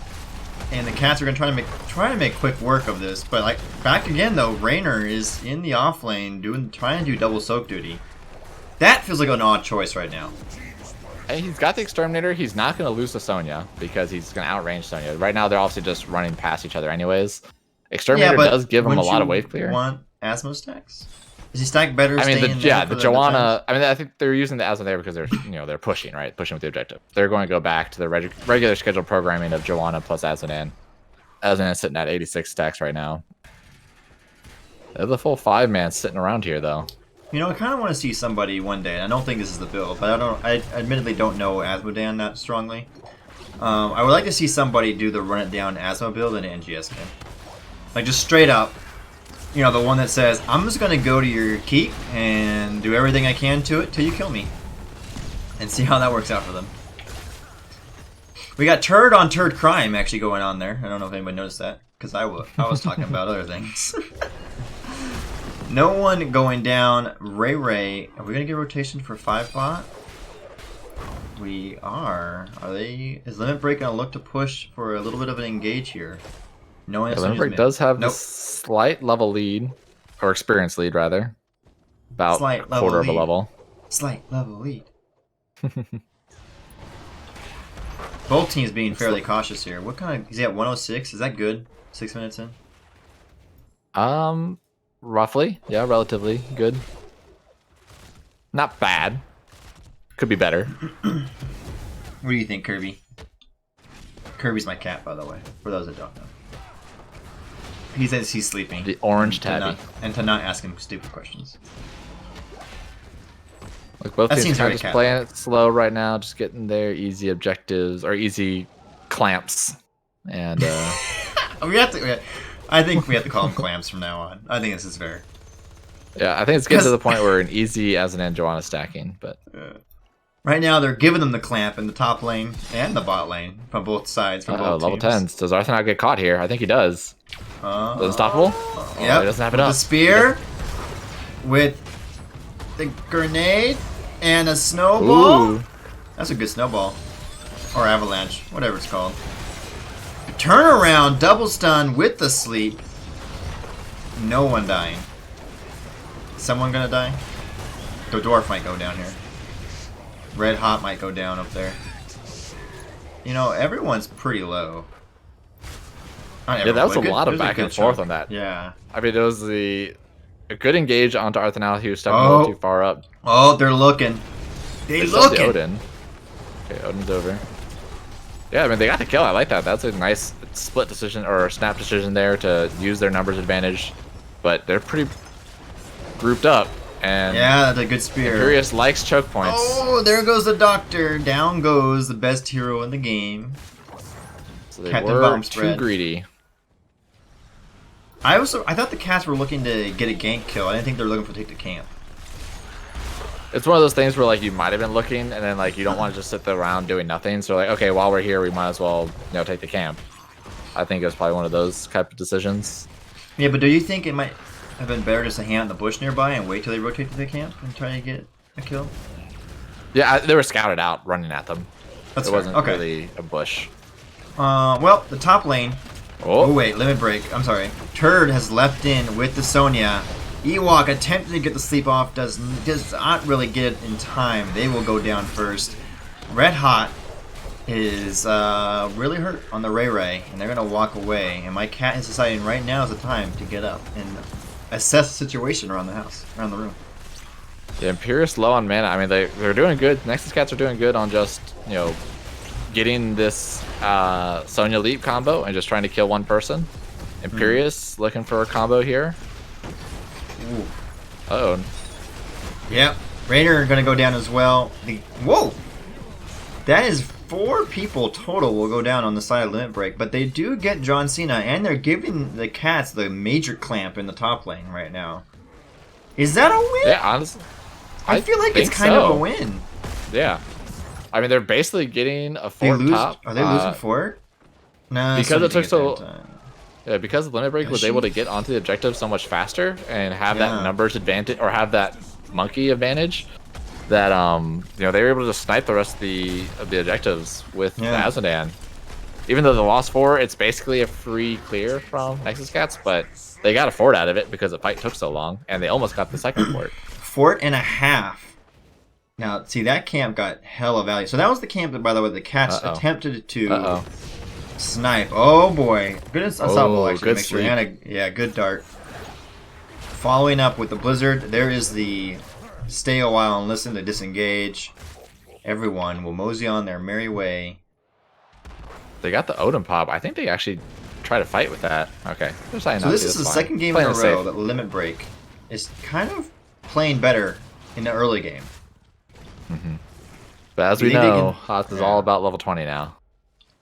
And the cats are gonna try to make quick work of this, but like back again though, Raynor is in the off lane trying to do double soak duty. That feels like an odd choice right now. Hey, he's got the Exterminator. He's not going to lose to Sonya because he's going to outrange Sonya. Right now, they're obviously just running past each other anyways. Exterminator does give him a lot of wave clear. Want Asmo stacks? Is he stacked better? I mean, the Joanna. I mean, I think they're using the Asmo there because they're pushing, right? Pushing with the objective. They're going to go back to the regular scheduled programming of Joanna plus Azadan. Azadan's sitting at 86 stacks right now. There's a full 5-man sitting around here though. You know, I kind of want to see somebody one day. And I don't think this is the build, but I admittedly don't know Asmodan that strongly. I would like to see somebody do the run it down Asmo build in an NGS game, like just straight up. You know, the one that says, I'm just going to go to your keep and do everything I can to it till you kill me. And see how that works out for them. We got turd on turd crime actually going on there. I don't know if anybody noticed that, because I was talking about other things. No one going down. Ray. Are we going to get rotation for 5 bot? We are. Is Limit Break going to look to push for a little bit of an engage here? No answer. Limit Break does have a slight level lead, or experience lead rather, about Slight a quarter of a lead. level. Slight level lead. Both teams being fairly cautious here. What kind of... Is he at 106? Is that good? 6 minutes in? Roughly. Yeah, relatively good. Not bad. Could be better. What do you think, Kirby? Kirby's my cat, by the way, for those that don't know. He says he's sleeping. The orange tabby. And to not ask him stupid questions. Like both That teams seems kind very of just cat playing it slow right now, just getting their easy objectives or easy clamps. And I think we have to call them clamps from now on. I think this is fair. yeah, I think it's getting to the point where an easy as an Joanna stacking, but Right now, they're giving them the clamp in the top lane and the bot lane from both sides. From both level teams. 10s. Does Arthur not get caught here? I think he does. Unstoppable? Oh, Yep. he doesn't have it With up. the spear, with the grenade, and a snowball. Ooh. That's a good snowball. Or avalanche, whatever it's called. Turnaround, double stun with the sleep. No one dying. Someone gonna die? The dwarf might go down here. Red Hot might go down up there. You know, everyone's pretty low. Yeah, that was a lot of back and forth on that. Yeah. I mean, it was a good engage onto Arthur now. He was stepping a little too far up. Oh, they're looking. They still have looking. the Odin. Okay, Odin's over. Yeah, I mean, they got the kill. I like that. That's a nice split decision or snap decision there to use their numbers advantage. But they're pretty grouped up. And yeah, that's a good spear. Imperius likes choke points. Oh, there goes the doctor. Down goes the best hero in the game. So they Captain were Bomb too spread. greedy. I thought the cats were looking to get a gank kill. I didn't think they were looking for take the camp. It's one of those things where like you might have been looking, and then like you don't want to just sit there around doing nothing. So like, okay, while we're here, we might as well take the camp. I think it was probably one of those type of decisions. Yeah, but do you think it might have been better just to hang out in the bush nearby and wait till they rotate to the camp and try to get a kill? Yeah, they were scouted out running at them. That's It fair. wasn't Okay. really a bush. Well, the top lane. Oh, Oh wait, limit break. I'm sorry. Turd has leapt in with the Sonya. Ewok attempting to get the sleep off does not really get it in time. They will go down first. Red Hot is really hurt on the Ray Ray, and they're gonna walk away. And my cat is deciding right now is the time to get up and assess the situation around the house, around the room. the Imperious low on mana. I mean, they're doing good. Nexus cats are doing good on just, you know, getting this Sonya Leap combo and just trying to kill one person. Imperious looking for a combo here. Ooh. Oh, Yep. Rainer gonna go down as well. Whoa! That is 4 people total will go down on the side of Limit Break, but they do get John Cena, and they're giving the cats the major clamp in the top lane right now. Is that a win? yeah, honestly. I feel like it's think kind of so. a win. Yeah. I mean, they're basically getting a They fort lose. top. Are they losing Fort? No, because it took so- time. Yeah, because Limit Break was Yoshi? able to get onto the objective so much faster and have Yeah. that numbers advantage, or have that monkey advantage, that you know, they were able to snipe the rest of the objectives with Yeah. Azadan. Even though they lost 4, it's basically a free clear from Nexus Cats, but they got a fort out of it because the fight took so long, and they almost got the second fort. Fort and a half. Now, see, that camp got hella value. So that was the camp that, by the way, the cats Uh-oh. attempted to Uh-oh. snipe. Oh boy, good ensemble actually. good Make sure. sleep. And yeah, good dart. Following up with the blizzard, there is the stay a while and listen to disengage. Everyone will mosey on their merry way. They got the Odin pop. I think they actually try to fight with that. Okay. They're deciding So not this to, is the that's fine. second game Playing in a it row safe. that Limit Break is kind of playing better in the early game. But as Do we you think they know, can- Hoth is yeah. all about level 20 now.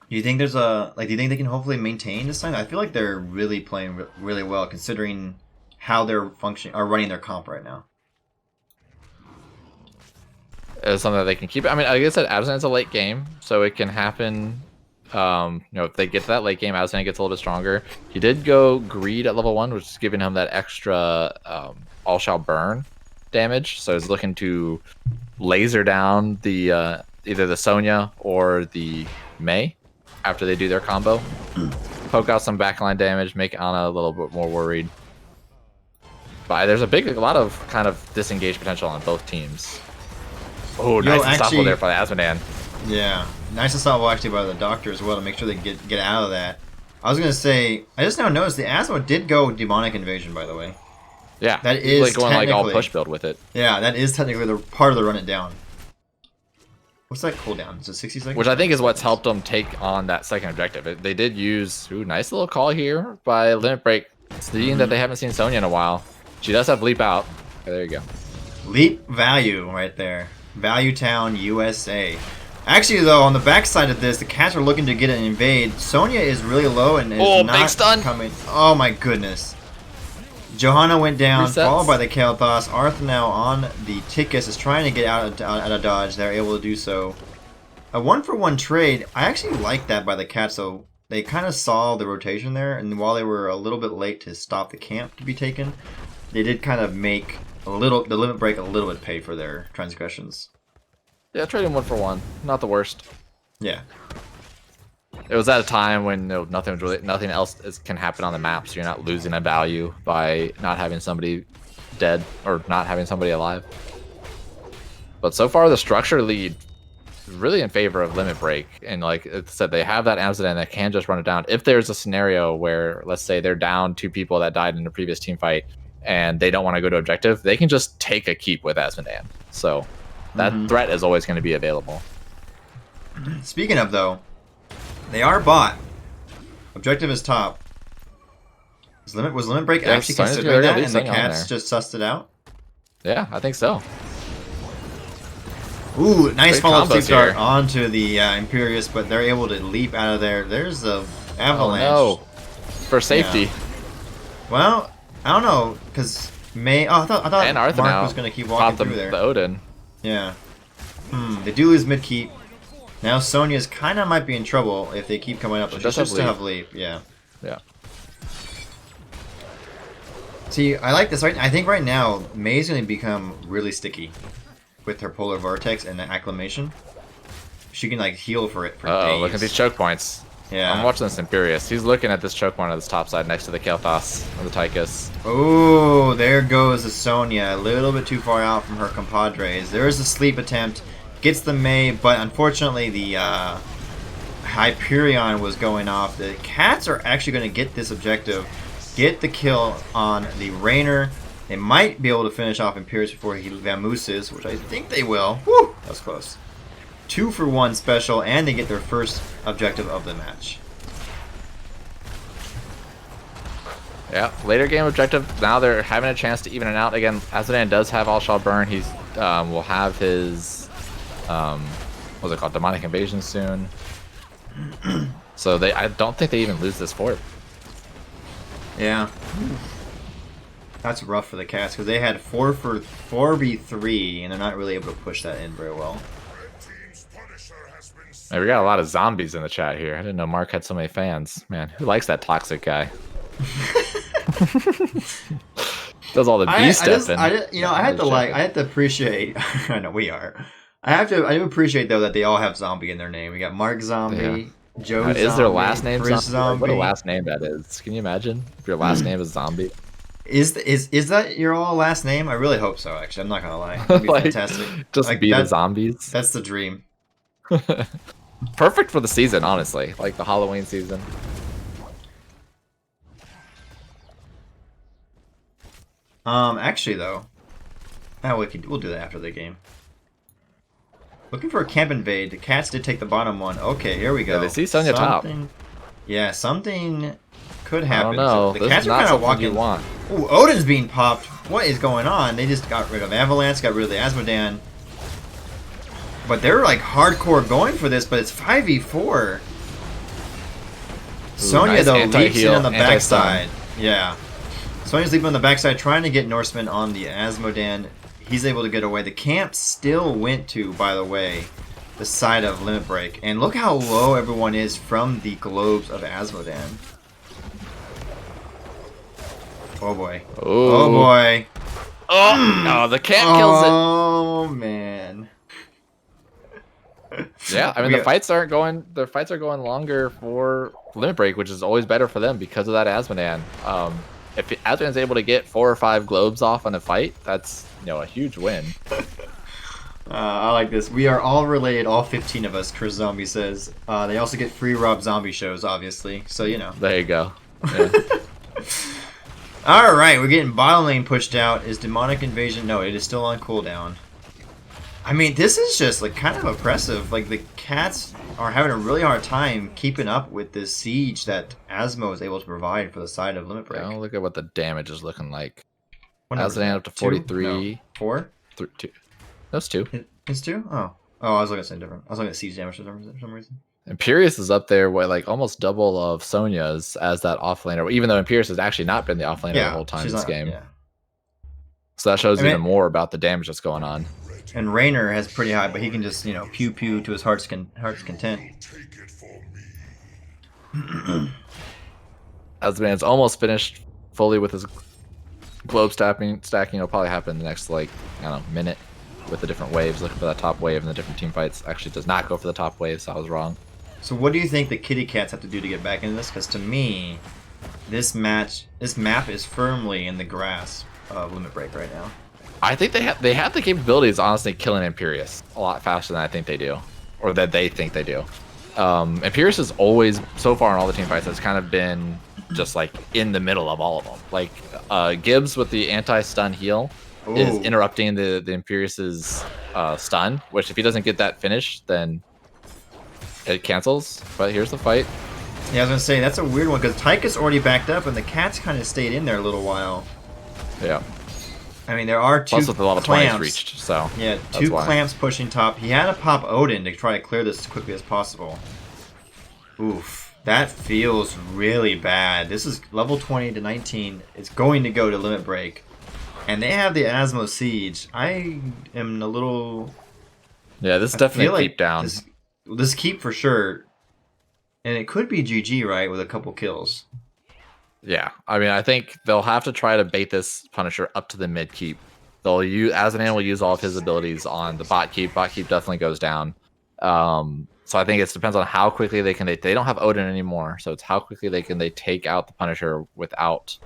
Do you think there's a do you think they can hopefully maintain this time? I feel like they're really playing really well considering how they're functioning or running their comp right now. It's something that they can keep. I mean, like I said, Abstinence is a late game, so it can happen. You know, if they get to that late game, Abstinence gets a little bit stronger. He did go Greed at level 1, which is giving him that extra All Shall Burn damage. So he's looking to laser down the either the Sonya or the Mei after they do their combo. Poke out some backline damage, make Ana a little bit more worried. But there's a lot of kind of disengaged potential on both teams. Oh, nice and actually- there for the Asmodan. Yeah, nice ensemble actually by the doctor as well to make sure they get out of that. I was gonna say, I just now noticed the Asmo did go demonic invasion, by the way. Yeah, That he's is like going like all technically- push build with it, Yeah, that is technically the part of the run it down. What's that cooldown? Is it 60 seconds? which I think is what's helped them take on that second objective. They did use nice little call here by Limit Break, seeing that they haven't seen Sonya in a while. She does have Leap Out. Okay, there you go. Leap value right there. Value Town, USA. Actually, though, on the backside of this, the cats are looking to get an invade. Sonya is really low and is Oh, big not stun. coming. Oh my goodness. Johanna went down, Resets. followed by the Kael'thas. Arth now on the Tickus is trying to get out of dodge. They're able to do so. A 1-for-1 trade. I actually like that by the cats, so they kind of saw the rotation there, and while they were a little bit late to stop the camp to be taken, they did kind of make the Limit Break a little bit pay for their transgressions. Yeah, trading 1-for-1, not the worst. Yeah. It was at a time when nothing else can happen on the map, so you're not losing a value by not having somebody dead or not having somebody alive. But so far, the structure lead is really in favor of Limit Break, and like it said, they have that Amsterdam that can just run it down. If there's a scenario where, let's say, they're down 2 people that died in a previous team fight, and they don't want to go to objective, they can just take a keep with Asmodan. So that threat is always going to be available. Speaking of, though, they are bot. Objective is top. Was Limit Break Yeah, actually Sonya's considering gonna that, leave and the Sonya on cats there. just sussed it out? Yeah, I think so. Ooh, nice Great follow-up combos sleep dart here. onto the Imperious, but they're able to leap out of there. There's the avalanche. Oh no, for safety. Well, I don't know, because May... Oh, I thought And Mark Arthur now was going to keep caught walking the, through there. the Odin. Yeah. They do lose mid-keep. Now Sonya's kind of might be in trouble if they keep coming up. But she does should have still leap. have leap, yeah. Yeah. See, I like this. Right, I think right now May's going to become really sticky. with her Polar Vortex and the Acclamation. She can like heal for it for days. Oh, look at these choke points. Yeah. I'm watching this Imperious. He's looking at this choke point on this top side next to the Kael'thas and the Tychus. Oh, there goes the Sonya. A little bit too far out from her compadres. There is a sleep attempt. Gets the Mei, but unfortunately the Hyperion was going off. The Cats are actually going to get this objective. Get the kill on the Raynor. They might be able to finish off Imperious before he vamooses, which I think they will. Woo! That was close. 2-for-1 special, and they get their first objective of the match. Yeah, later game objective. Now they're having a chance to even it out. Again, Azadan does have All Shall Burn. He's will have his what's it called? Demonic Invasion soon. So I don't think they even lose this fort. Yeah. That's rough for the Cats because they had 4v3 and they're not really able to push that in very well. Hey, we got a lot of zombies in the chat here. I didn't know Mark had so many fans. Man, who likes that toxic guy? Does all the B stepping. I had to appreciate. I know we are. I do appreciate though that they all have zombie in their name. We got Mark Zombie, Joe Zombie, is their last name Chris Zombie? What a last name that is. Can you imagine if your last name is Zombie? Is that your all last name? I really hope so. Actually, I'm not gonna lie. That'd be fantastic. Just like, be the zombies. That's the dream. Perfect for the season, honestly. Like the Halloween season. Actually though, we'll do that after the game. Looking for a camp invade. The Cats did take the bottom one. Okay, here we go. Yeah, they see Sonya top. Yeah, something could happen. I don't know. So the Cats are kind of walking. You want. Ooh, Odin's being popped. What is going on? They just got rid of Avalanche, got rid of the Asmodan. But they're like hardcore going for this, but it's 5v4. Sonya nice though leaps in on the anti-stun. backside. Yeah. Sonya's leaping on the backside, trying to get Norseman on the Asmodan. He's able to get away. The camp still went to, by the way, the side of Limit Break. And look how low everyone is from the globes of Asmodan. Oh boy. Ooh. Oh boy. Oh, no, the camp kills it. Oh man. Yeah, I mean the fights are going longer for Limit Break, which is always better for them because of that Asmodan. If Asmodan's able to get 4 or 5 globes off on a fight, that's a huge win. I like this. We are all related, all 15 of us, Chris Zombie says. They also get free Rob Zombie shows, obviously, so There you go. Yeah. Alright, we're getting bottom lane pushed out. Is Demonic Invasion? No, it is still on cooldown. I mean, this is just like kind of oppressive. Like the Cats are having a really hard time keeping up with this siege that Asmo is able to provide for the side of Limit Break. Yeah, look at what the damage is looking like. As Asmodan up to 43. No. 4? 2. That's 2. It's 2? Oh, I was looking at something different. I was looking at siege damage for some reason. Imperious is up there with like almost double of Sonya's as that offlaner, even though Imperious has actually not been the offlaner the whole time in this game. Yeah. So that shows even more about the damage that's going on. And Raynor has pretty high, but he can just, pew pew to his heart's content. Asmodan's almost finished fully with his globe stacking. Will probably happen in the next minute with the different waves. Looking for that top wave and the different team fights. Actually does not go for the top wave, so I was wrong. So what do you think the Kitty Cats have to do to get back into this? Because to me, this map is firmly in the grasp of Limit Break right now. I think they have the capabilities, honestly, killing Imperious a lot faster than I think they do, or that they think they do. Imperious has always, so far in all the team fights, has kind of been just like in the middle of all of them. Like Gibbs with the anti-stun heal is interrupting the Imperious's stun, which if he doesn't get that finish, then it cancels. But here's the fight. Yeah, I was gonna say that's a weird one because Tychus already backed up and the Cats kind of stayed in there a little while. Yeah. I mean, there are 2 Plus with the level 20 clamps. reached, so yeah, 2 clamps pushing top. He had to pop Odin to try to clear this as quickly as possible. Oof, that feels really bad. This is level 20 to 19. It's going to go to Limit Break, and they have the Asmo Siege. I am a little. Yeah, this is definitely keep down. This keep for sure, and it could be GG right with a couple kills. Yeah, I mean, I think they'll have to try to bait this Punisher up to the mid keep They'll use Azanan will use all of his abilities on the bot keep. Bot keep definitely goes down. So I think it depends on how quickly they can. They don't have Odin anymore, so it's how quickly they take out the Punisher without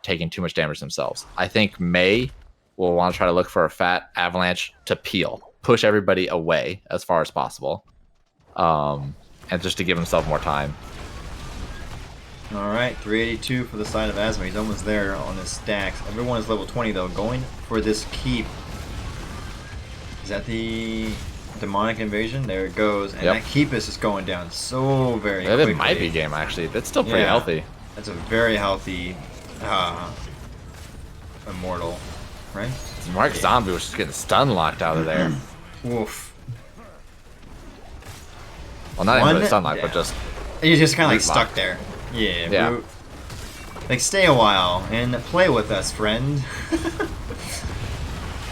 taking too much damage themselves. I think May will want to try to look for a fat avalanche to peel, push everybody away as far as possible, and just to give himself more time. All right, 382 for the side of Asma. He's almost there on his stacks. Everyone is level 20 though, going for this keep. Is that the demonic invasion? There it goes, and that keep is just going down so very quickly. It might be game actually. It's still pretty healthy. That's a very healthy immortal, right? Mark Zombie was just getting stun locked out of there. Woof. Well, not even really stun locked, but just he's just kind of like stuck there. Yeah. Like, stay a while and play with us, friend.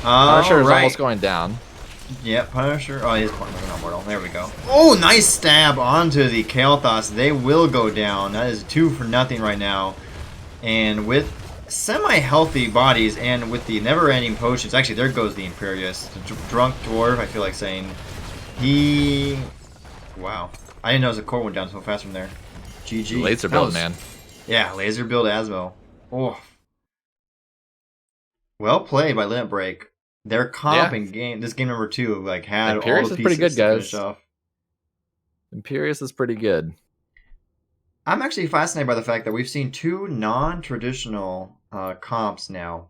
Punisher is almost going down. Yeah, Punisher. Oh, he's not mortal. There we go. Oh, nice stab onto the Kael'thas. They will go down. That is 2-0 right now. And with semi-healthy bodies and with the never-ending potions, actually, there goes the Imperius. The drunk dwarf, I feel like saying. Wow. I didn't know the core went down so fast from there. GG. Laser build, man. Yeah, laser build Asmo. Oh. Well played by Limit Break. Their comp in this game number 2 like had Imperius all the pieces pretty good, guys. to finish off. Imperius is pretty good. I'm actually fascinated by the fact that we've seen 2 non-traditional comps now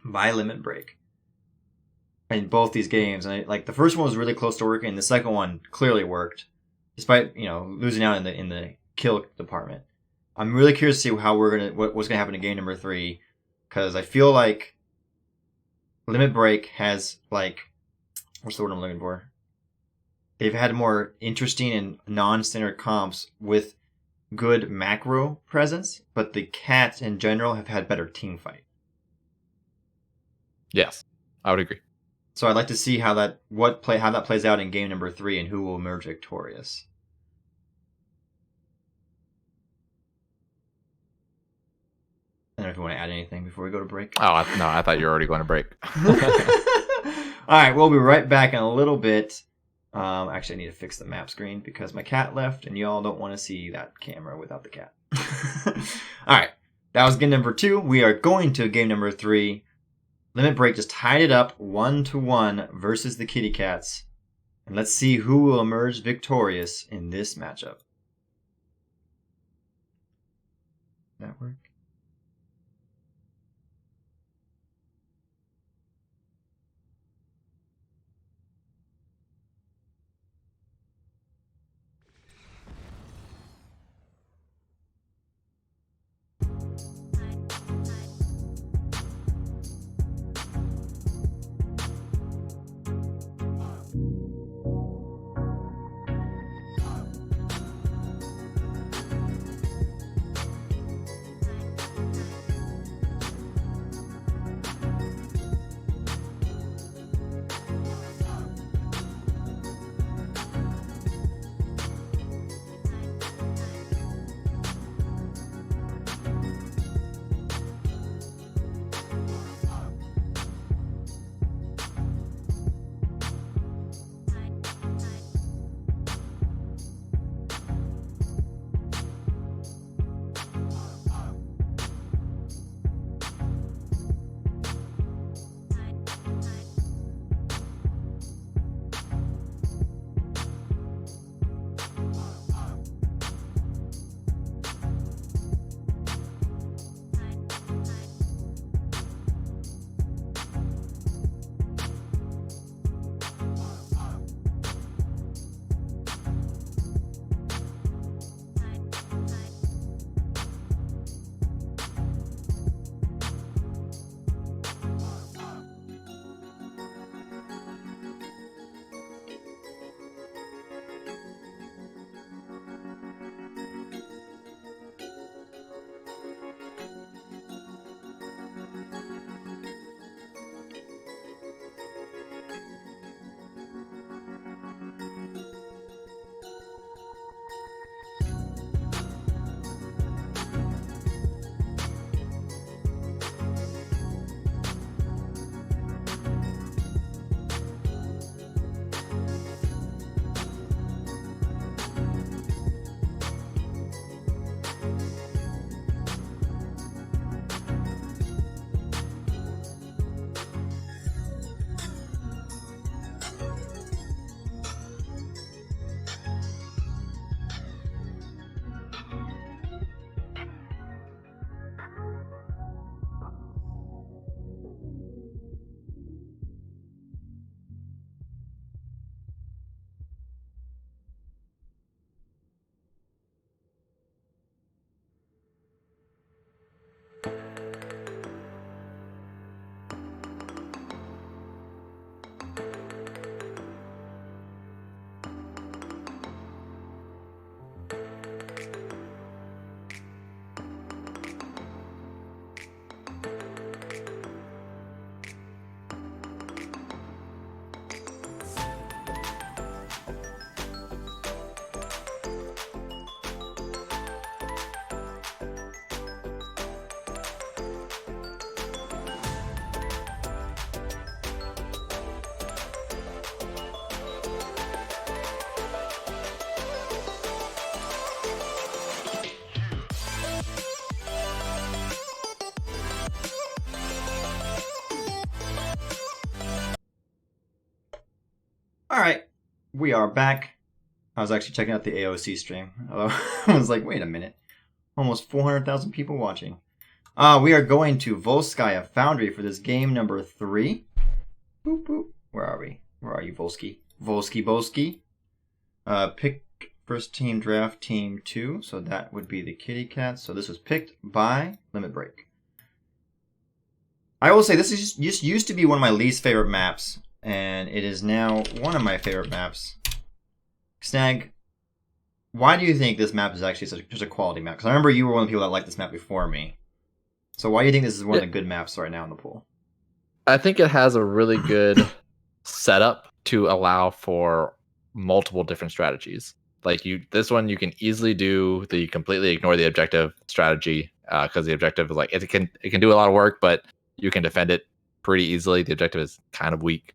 by Limit Break in both these games. And like the first one was really close to working, and the second one clearly worked, despite losing out in the kill department. I'm really curious to see how what's gonna happen in game number 3, because I feel like Limit Break has like, what's the word I'm looking for? They've had more interesting and non-standard comps with good macro presence, but the cats in general have had better team fight. Yes, I would agree. So I'd like to see how that plays out in game number 3 and who will emerge victorious. I don't know if you want to add anything before we go to break. Oh, no, I thought you were already going to break. Alright, we'll be right back in a little bit. Actually, I need to fix the map screen because my cat left, and y'all don't want to see that camera without the cat. Alright, that was game number 2. We are going to game number 3. Limit Break just tied it up 1-1 versus the Kitty Cats. And let's see who will emerge victorious in this matchup. That work? right, we are back. I was actually checking out the AOC stream. I was like, wait a minute. Almost 400,000 people watching. We are going to Volskaya Foundry for this game number 3. Boop, boop. Where are we? Where are you, Volsky? Volsky. Pick first team draft team 2. So that would be the Kitty Cats. So this was picked by Limit Break. I will say this is just used to be one of my least favorite maps. And it is now one of my favorite maps. Snag, why do you think this map is actually such a quality map? Because I remember you were one of the people that liked this map before me. So why do you think this is one of the good maps right now in the pool? I think it has a really good setup to allow for multiple different strategies. Like this one you can easily do the completely ignore the objective strategy because the objective is like it can do a lot of work, but you can defend it pretty easily. The objective is kind of weak.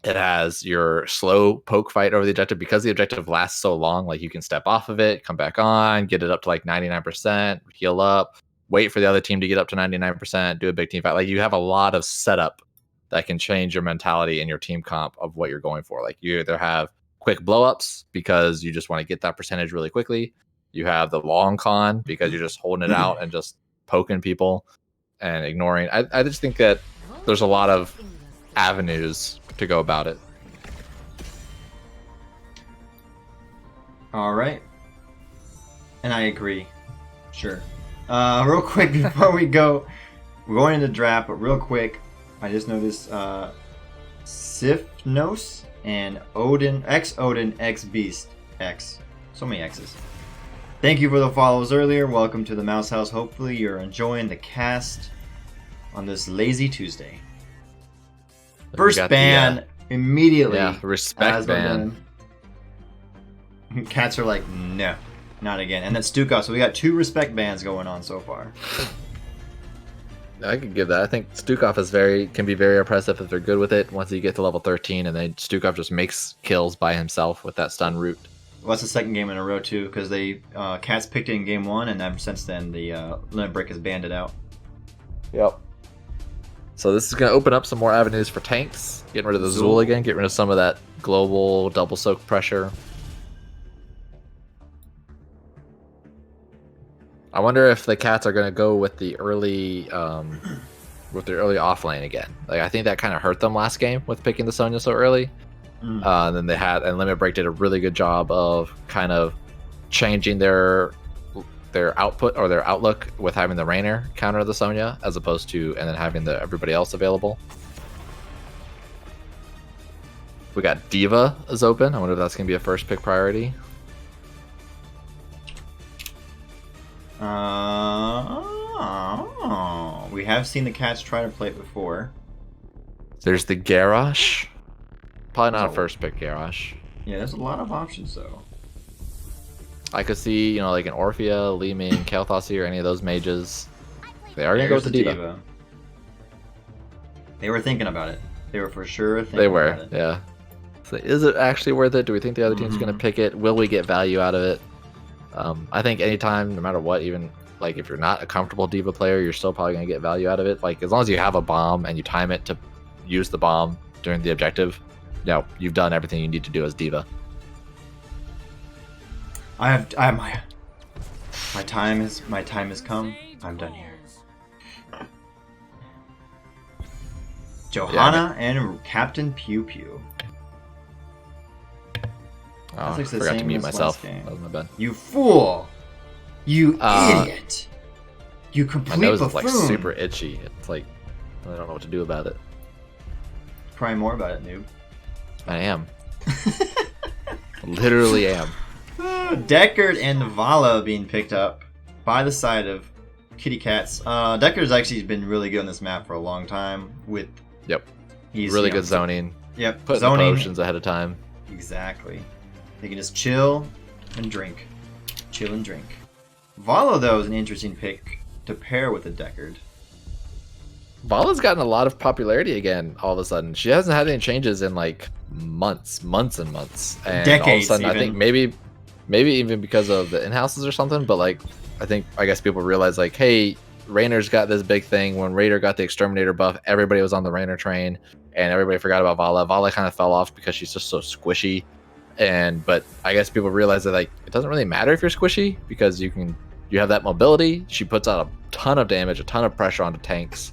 It has your slow poke fight over the objective because the objective lasts so long. Like you can step off of it, come back on, get it up to like 99%, heal up, wait for the other team to get up to 99%, do a big team fight. Like you have a lot of setup that can change your mentality and your team comp of what you're going for. Like you either have quick blowups because you just want to get that percentage really quickly. You have the long con because you're just holding it out and just poking people and ignoring. I just think that there's a lot of avenues to go about it. All right. And I agree. Sure. Real quick before we go, we're going into draft, but real quick, I just noticed Sifnos and Odin, X Beast X. So many X's. Thank you for the follows earlier. Welcome to the Mouse House. Hopefully you're enjoying the cast on this lazy Tuesday. First ban immediately. Yeah, respect ban. Cats are like, no, not again. And then Stukov. So we got 2 respect bans going on so far. I could give that. I think Stukov can be very oppressive if they're good with it. Once you get to level 13, and then Stukov just makes kills by himself with that stun root. Well, that's the second game in a row too, because they Cats picked it in game 1, and ever since then the Limit Break has banned it out. Yep. So this is going to open up some more avenues for tanks. Getting rid of the Zool again. Get rid of some of that global double soak pressure. I wonder if the Cats are going to go with the early off lane again. Like I think that kind of hurt them last game with picking the Sonya so early. And then and Limit Break did a really good job of kind of changing their output or their outlook with having the Rainer counter the Sonya as opposed to and then having everybody else available. We got Diva is open. I wonder if that's gonna be a first pick priority. We have seen the Cats try to play it before. There's the Garrosh. Probably not a first pick Garrosh. Yeah, there's a lot of options though. I could see, like an Orphea, Li Ming, Kael'Thasi, or any of those mages. They are going to go with the Diva. They were thinking about it. They were for sure thinking about it. Yeah. So is it actually worth it? Do we think the other team's going to pick it? Will we get value out of it? I think anytime, no matter what, even like if you're not a comfortable Diva player, you're still probably going to get value out of it. Like as long as you have a bomb and you time it to use the bomb during the objective, you've done everything you need to do as Diva. I have my time has come. I'm done here. Johanna and Captain Pew Pew. Oh, I forgot to mute myself. That was my bad. You fool! You idiot! You complete my nose buffoon! Is like super itchy. It's like I don't know what to do about it. Cry more about it, noob. I am. Literally am. Deckard and Vala being picked up by the side of Kitty Cats. Deckard's actually been really good on this map for a long time. He's really good zoning. Yep, putting the potions ahead of time. Exactly. They can just chill and drink. Chill and drink. Vala, though, is an interesting pick to pair with the Deckard. Vala's gotten a lot of popularity again all of a sudden. She hasn't had any changes in like months and months. And decades, all of a sudden, even. I think maybe even because of the in-houses or something, but like I guess people realize like, hey, Rainer's got this big thing. When Raider got the Exterminator buff, everybody was on the Rainer train. and everybody forgot about Vala. Vala kind of fell off because she's just so squishy, but I guess people realize that like it doesn't really matter if you're squishy because you have that mobility. She puts out a ton of damage, a ton of pressure onto tanks,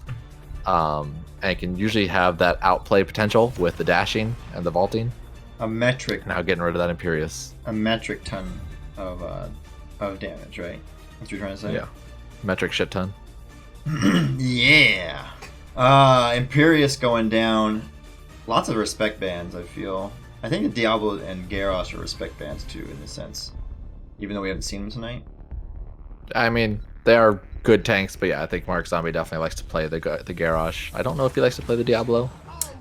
and can usually have that outplay potential with the dashing and the vaulting. A metric. Now getting rid of that Imperious. A metric ton of damage, right? That's what you're trying to say? Yeah. Metric shit ton. Yeah. Imperious going down. Lots of respect bans, I feel. I think the Diablo and Garrosh are respect bans too, in a sense. Even though we haven't seen them tonight. I mean, they are good tanks, but yeah, I think Mark Zombie definitely likes to play the Garrosh. I don't know if he likes to play the Diablo.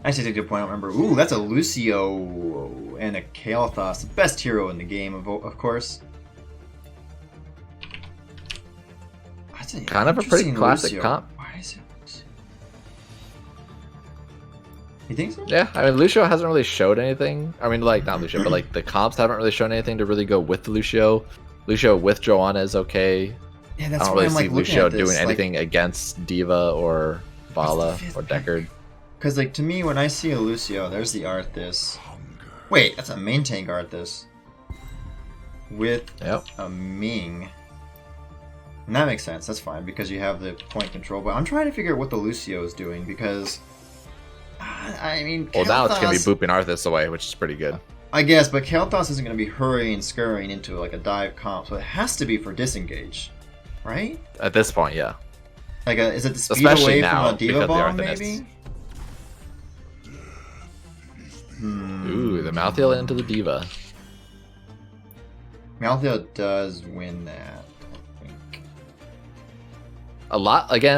Actually, take a good point. I don't remember. Ooh, that's a Lucio and a Kael'thas. The best hero in the game, of course. Kind of a pretty classic Lucio. comp. Why is it Lucio? You think so? Yeah, I mean, Lucio hasn't really showed anything. I mean, like, not Lucio, but like the comps haven't really shown anything to really go with the Lucio. Lucio with Joanna is okay. Yeah, that's I don't why really I'm see like looking Lucio at this, doing anything against Diva or Vala or Deckard. Because, like, to me, when I see a Lucio, there's the Arthas. Wait, that's a main tank Arthas. With a Ming. And that makes sense, that's fine, because you have the point control. But I'm trying to figure out what the Lucio is doing, because... I mean, well, now it's going to Kael'thas, be booping Arthas away, which is pretty good. I guess, but Kael'thas isn't going to be hurrying, scurrying into, like, a dive comp, so it has to be for disengage. Right? At this point, yeah. Like, is it the speed Especially away now, from a Diva because Bomb, the Arthanists. maybe? Ooh, the Malthael into the Diva. Malthael does win that, I think.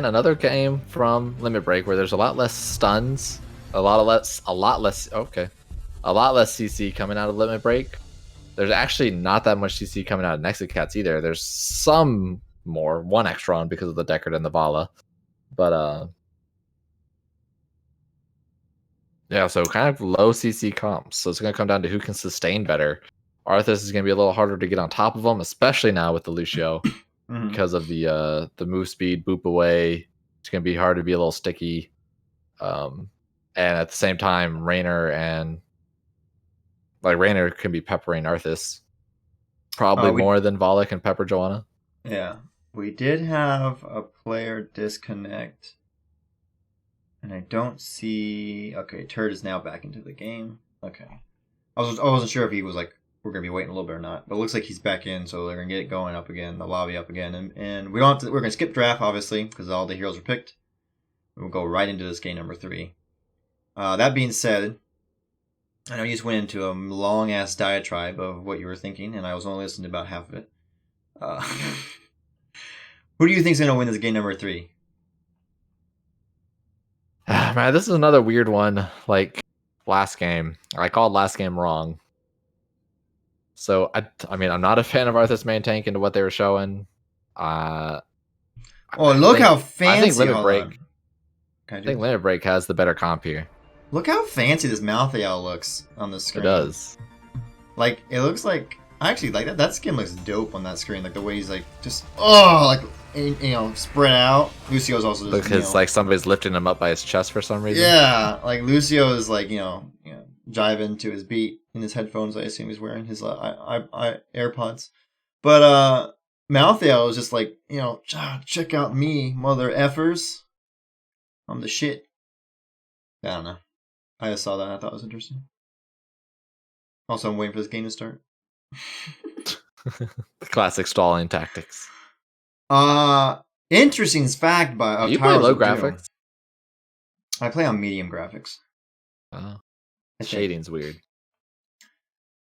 Another game from Limit Break where there's a lot less stuns, a lot less CC coming out of Limit Break. There's actually not that much CC coming out of Nexus Cats either. There's some more, one extra on because of the Deckard and the Vala. But yeah, so kind of low CC comps. So it's gonna come down to who can sustain better. Arthas is gonna be a little harder to get on top of them, especially now with the Lucio. Because of the move speed, boop away. It's gonna be hard to be a little sticky. And at the same time, Raynor can be peppering Arthas probably more than Vala can pepper Joanna. Yeah. We did have a player disconnect. And I don't see... Okay, Turd is now back into the game. Okay. I wasn't sure if he was like, we're going to be waiting a little bit or not. But it looks like he's back in, so they're going to get it going up again, the lobby up again. And we don't have to, we're going to skip draft, obviously, because all the heroes are picked. We'll go right into this game number 3. That being said, I know you just went into a long-ass diatribe of what you were thinking, and I was only listening to about half of it. Who do you think's going to win this game number 3? Man, this is another weird one. Like last game, I called last game wrong. So I mean, I'm not a fan of Arthas main tank into what they were showing. Look how fancy! I think Limit Break. I think Limit Break has the better comp here. Look how fancy this Malthael looks on the screen. It does. Like it looks like I actually like that. That skin looks dope on that screen. Like the way he's like just like spread out. Lucio's also just because like somebody's lifting him up by his chest for some reason. Yeah, like Lucio is like jiving to his beat in his headphones. I assume he's wearing his AirPods. But Malthael is just like check out me, mother effers. I'm the shit. I don't know. I just saw that and I thought it was interesting. Also, I'm waiting for this game to start. Classic stalling tactics. Interesting fact by you play low graphics? I play on medium graphics. Shading's weird.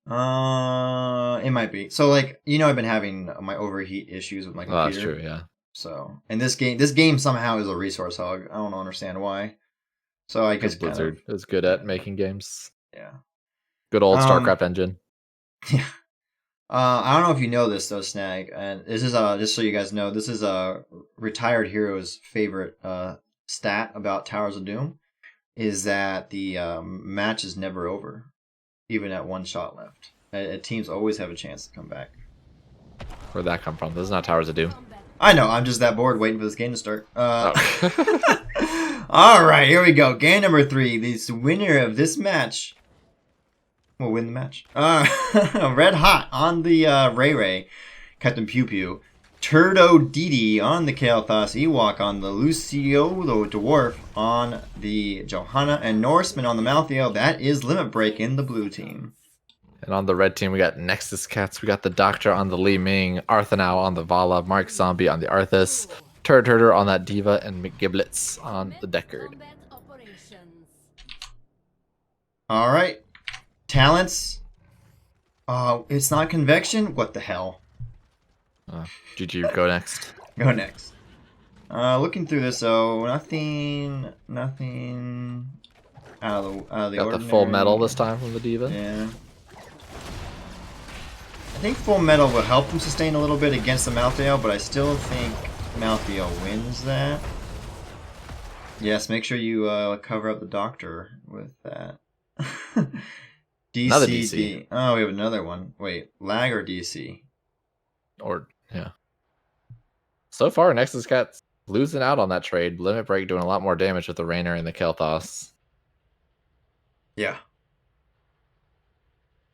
It might be. So like I've been having my overheat issues with my computer. Oh, that's true, yeah. So and this game somehow is a resource hog. I don't understand why. So I guess Blizzard is good at making games. Yeah. Good old StarCraft engine. Yeah. I don't know if you know this though, Snag, and this is just so you guys know, this is a retired hero's favorite stat about Towers of Doom, is that the match is never over, even at one shot left. Teams always have a chance to come back. Where'd that come from? This is not Towers of Doom. I know. I'm just that bored waiting for this game to start. All right, here we go. Game number 3. The winner of this match will win the match. Red Hot on the Ray Ray, Captain Pew Pew. Turdo Didi on the Kael'thas, Ewok on the Lucio the Dwarf on the Johanna, and Norseman on the Malthael. That is Limit Break in the blue team. And on the red team, we got Nexus Cats. We got the Doctor on the Li Ming, Arthanau on the Vala, Mark Zombie on the Arthas, Turd on that Diva, and McGiblets on the Deckard. All right. Talents. It's not Convection? What the hell? GG, go next. Go next. Looking through this, so nothing out of the Got ordinary. the full metal this time from the Diva. Yeah. I think full metal will help them sustain a little bit against the Malthael, but I still think Malthael wins that. Yes, make sure you cover up the Doctor with that. Another DC. Oh, we have another one. Wait, lag or DC? Or, yeah. So far, Nexus Cat's losing out on that trade. Limit Break doing a lot more damage with the Rainer and the Kael'thas. Yeah.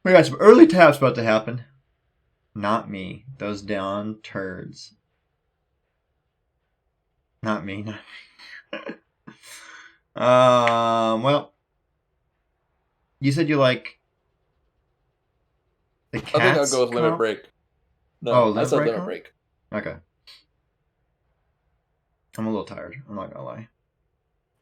We got some early taps about to happen. Not me. Those down turds. Not me. Not me. Well, you said you like the cats. I think I'll go with Limit Break. No, I said Limit Break. Okay. I'm a little tired. I'm not gonna lie.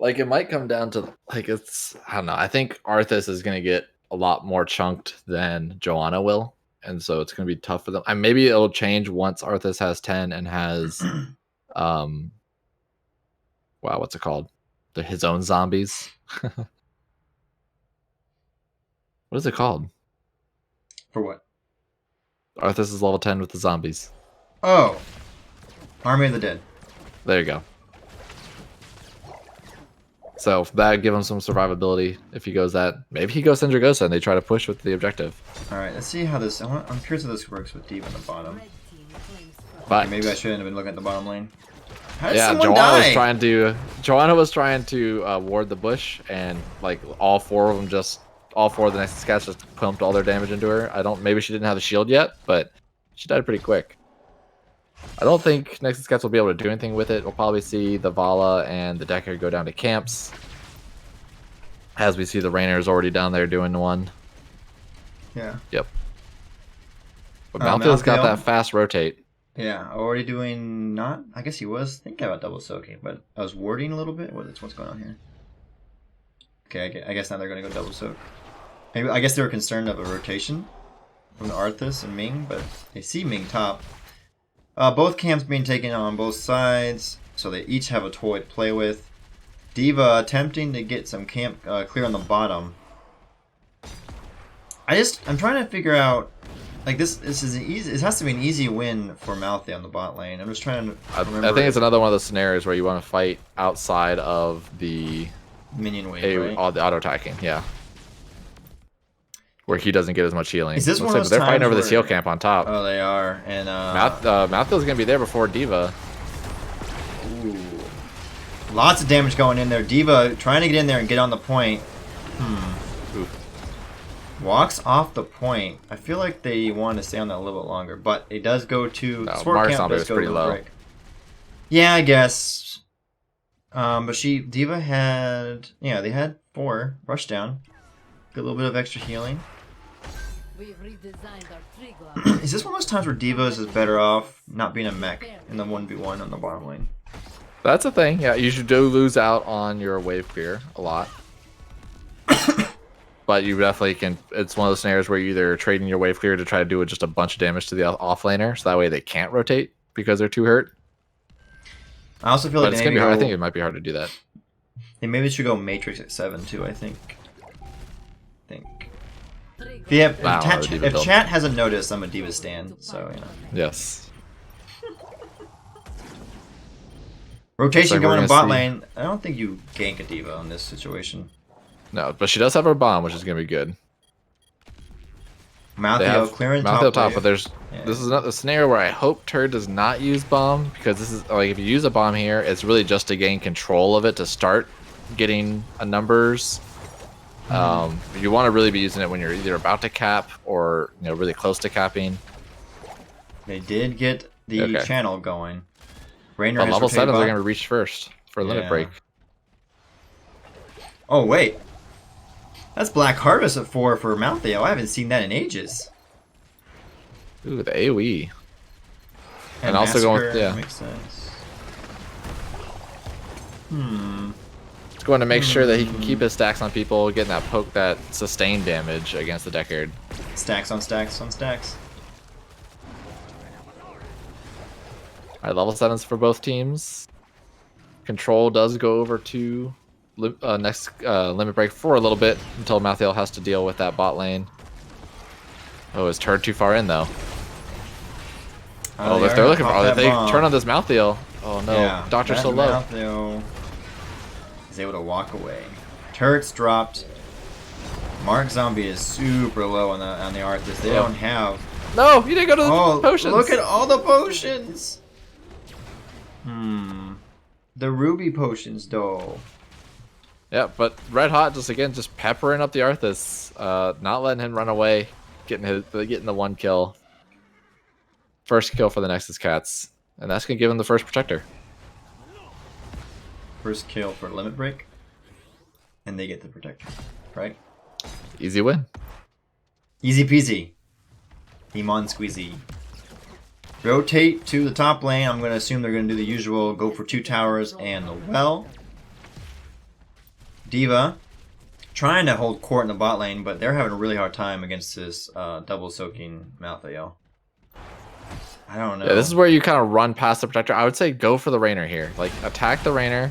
Like, it might come down to, like, it's, I don't know. I think Arthas is going to get a lot more chunked than Joanna will. And so it's going to be tough for them. And maybe it'll change once Arthas has 10 and has, wow, what's it called? His own zombies. What is it called? For what? Arthas is level 10 with the zombies. Oh. Army of the Dead. There you go. So that give him some survivability if he goes that. Maybe he goes Sendragosa and they try to push with the objective. Alright, let's see how this... I'm curious how this works with Diva in the bottom. But Maybe I shouldn't have been looking at the bottom lane. How did yeah, someone die? Joanna was trying to ward the bush, and like all four of the Nexus Cats just pumped all their damage into her. Maybe she didn't have the shield yet, but she died pretty quick. I don't think Nexus Cats will be able to do anything with it. We'll probably see the Vala and the Deckard go down to camps. As we see the Rainer is already down there doing one. Yeah. Yep. But Malthael's got that fast rotate. Yeah, already doing not... I guess he was thinking about double soaking, but I was warding a little bit. What's going on here? Okay, I guess now they're going to go double soak. Maybe I guess they were concerned of a rotation from the Arthas and Ming, but they see Ming top. Both camps being taken on both sides, so they each have a toy to play with. Diva attempting to get some camp clear on the bottom. I'm trying to figure out, like, this is an easy. It has to be an easy win for Malthael on the bot lane. I'm just trying to remember. I think it's another one of those scenarios where you want to fight outside of the minion wave, right? All the auto attacking, yeah. Where he doesn't get as much healing. Is this one of those they're fighting over where... the seal camp on top. Oh, they are, and Malthael's gonna be there before Diva. Ooh. Lots of damage going in there. Diva trying to get in there and get on the point. Walks off the point. I feel like they want to stay on that a little bit longer, but it does go to Mark Zombie was pretty low. Break. Yeah, I guess. But Diva had, yeah, they had 4 rush down. Get a little bit of extra healing. We've redesigned our tree. Is this one of those times where Divas is better off not being a mech in the 1v1 on the bottom lane? That's a thing. Yeah, you do lose out on your wave clear a lot. But you definitely can. It's one of those scenarios where you're either trading your wave clear to try to do just a bunch of damage to the offlaner, so that way they can't rotate because they're too hurt. I also feel like it's gonna be hard. I think it might be hard to do that. Yeah, maybe they should go Matrix at 7 too. I think. If chat hasn't noticed, I'm a Diva stan, so you know. Yes. Rotation going in bot lane. I don't think you gank a Diva in this situation. No, but she does have her bomb, which is gonna be good. Malthael clearing top, but this is not the scenario where I hope Turd does not use bomb, because this is like if you use a bomb here, it's really just to gain control of it to start getting a numbers. You want to really be using it when you're either about to cap or really close to capping. They did get the channel going. Rainer But has level 7s are bot. going to reach first for limit break. Oh wait, that's Black Harvest at 4 for Malthael. I haven't seen that in ages. Ooh, the AoE. And also going with, makes sense. It's going to make sure that he can keep his stacks on people, getting that poke, that sustained damage against the Deckard. Stacks on stacks on stacks. Alright, level 7s for both teams. Control does go over to next limit break for a little bit until Malthael has to deal with that bot lane. Oh, is Turd too far in though? Oh, if they're looking for, if they turn on this Malthael, oh no, Yeah, Doctor's so low. Malthael is able to walk away. Turret's dropped. Mark Zombie is super low on the Arthas. They don't have. No, you didn't go to the potions. Look at all the potions. The ruby potions though. Yeah, but Red Hot just peppering up the Arthas, not letting him run away, getting the one kill. First kill for the Nexus Cats, and that's gonna give him the first protector. First kill for limit break, and they get the protector, right? Easy win. Easy peasy. Lemon squeezy. Rotate to the top lane. I'm gonna assume they're gonna do the usual, go for 2 towers and the well. D.Va trying to hold court in the bot lane, but they're having a really hard time against this double soaking Malthael. I don't know. Yeah, this is where you kind of run past the protector. I would say go for the Rainer here. Like attack the Rainer,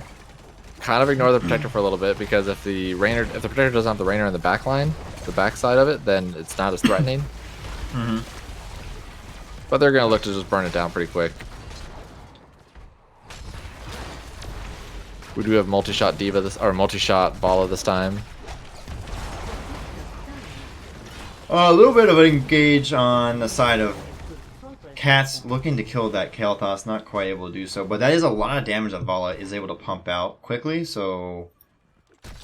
kind of ignore the protector for a little bit, because if the protector doesn't have the Rainer in the back line, the back side of it, then it's not as threatening. But they're gonna look to just burn it down pretty quick. We do have multi-shot D.Va multi-shot Bala this time. A little bit of an engage on the side of Cats looking to kill that Kael'thas, not quite able to do so, but that is a lot of damage that Vala is able to pump out quickly, so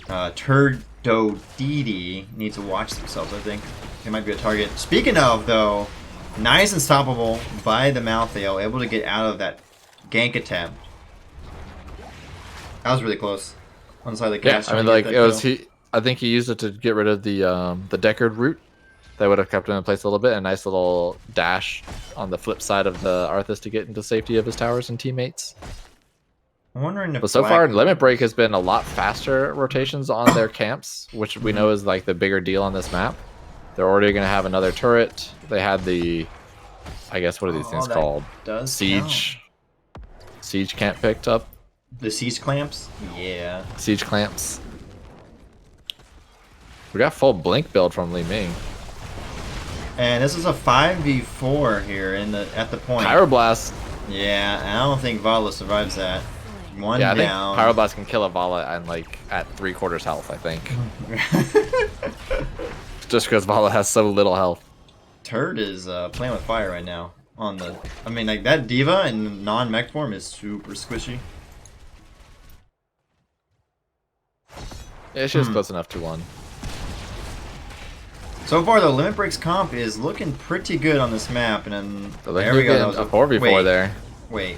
Turdodidi needs to watch themselves, I think. They might be a target. Speaking of, though, nice and stoppable by the Malthael, able to get out of that gank attempt. That was really close. On the side of the Cats. Yeah, I mean, like, it was I think he used it to get rid of the Deckard root. That would have kept him in place a little bit. A nice little dash on the flip side of the Arthas to get into safety of his towers and teammates. I'm wondering if. But so far, Limit Break has been a lot faster rotations on their camps, which we know is like the bigger deal on this map. They're already going to have another turret. They had the, I guess, what are these things called? Siege. Count. Siege camp picked up. The siege clamps? Yeah. Siege clamps. We got full blink build from Li Ming. And this is a 5v4 here at the point. Pyroblast. Yeah, I don't think Vala survives that. One down. I think Pyroblast can kill a Vala and like at 3/4 health, I think. Just because Vala has so little health. Turd is playing with fire right now. I mean, like that D.Va in non-mech form is super squishy. Yeah, she was close enough to 1. So far, the Limit Breaks comp is looking pretty good on this map, and then there we go. A 4v4 there. Wait,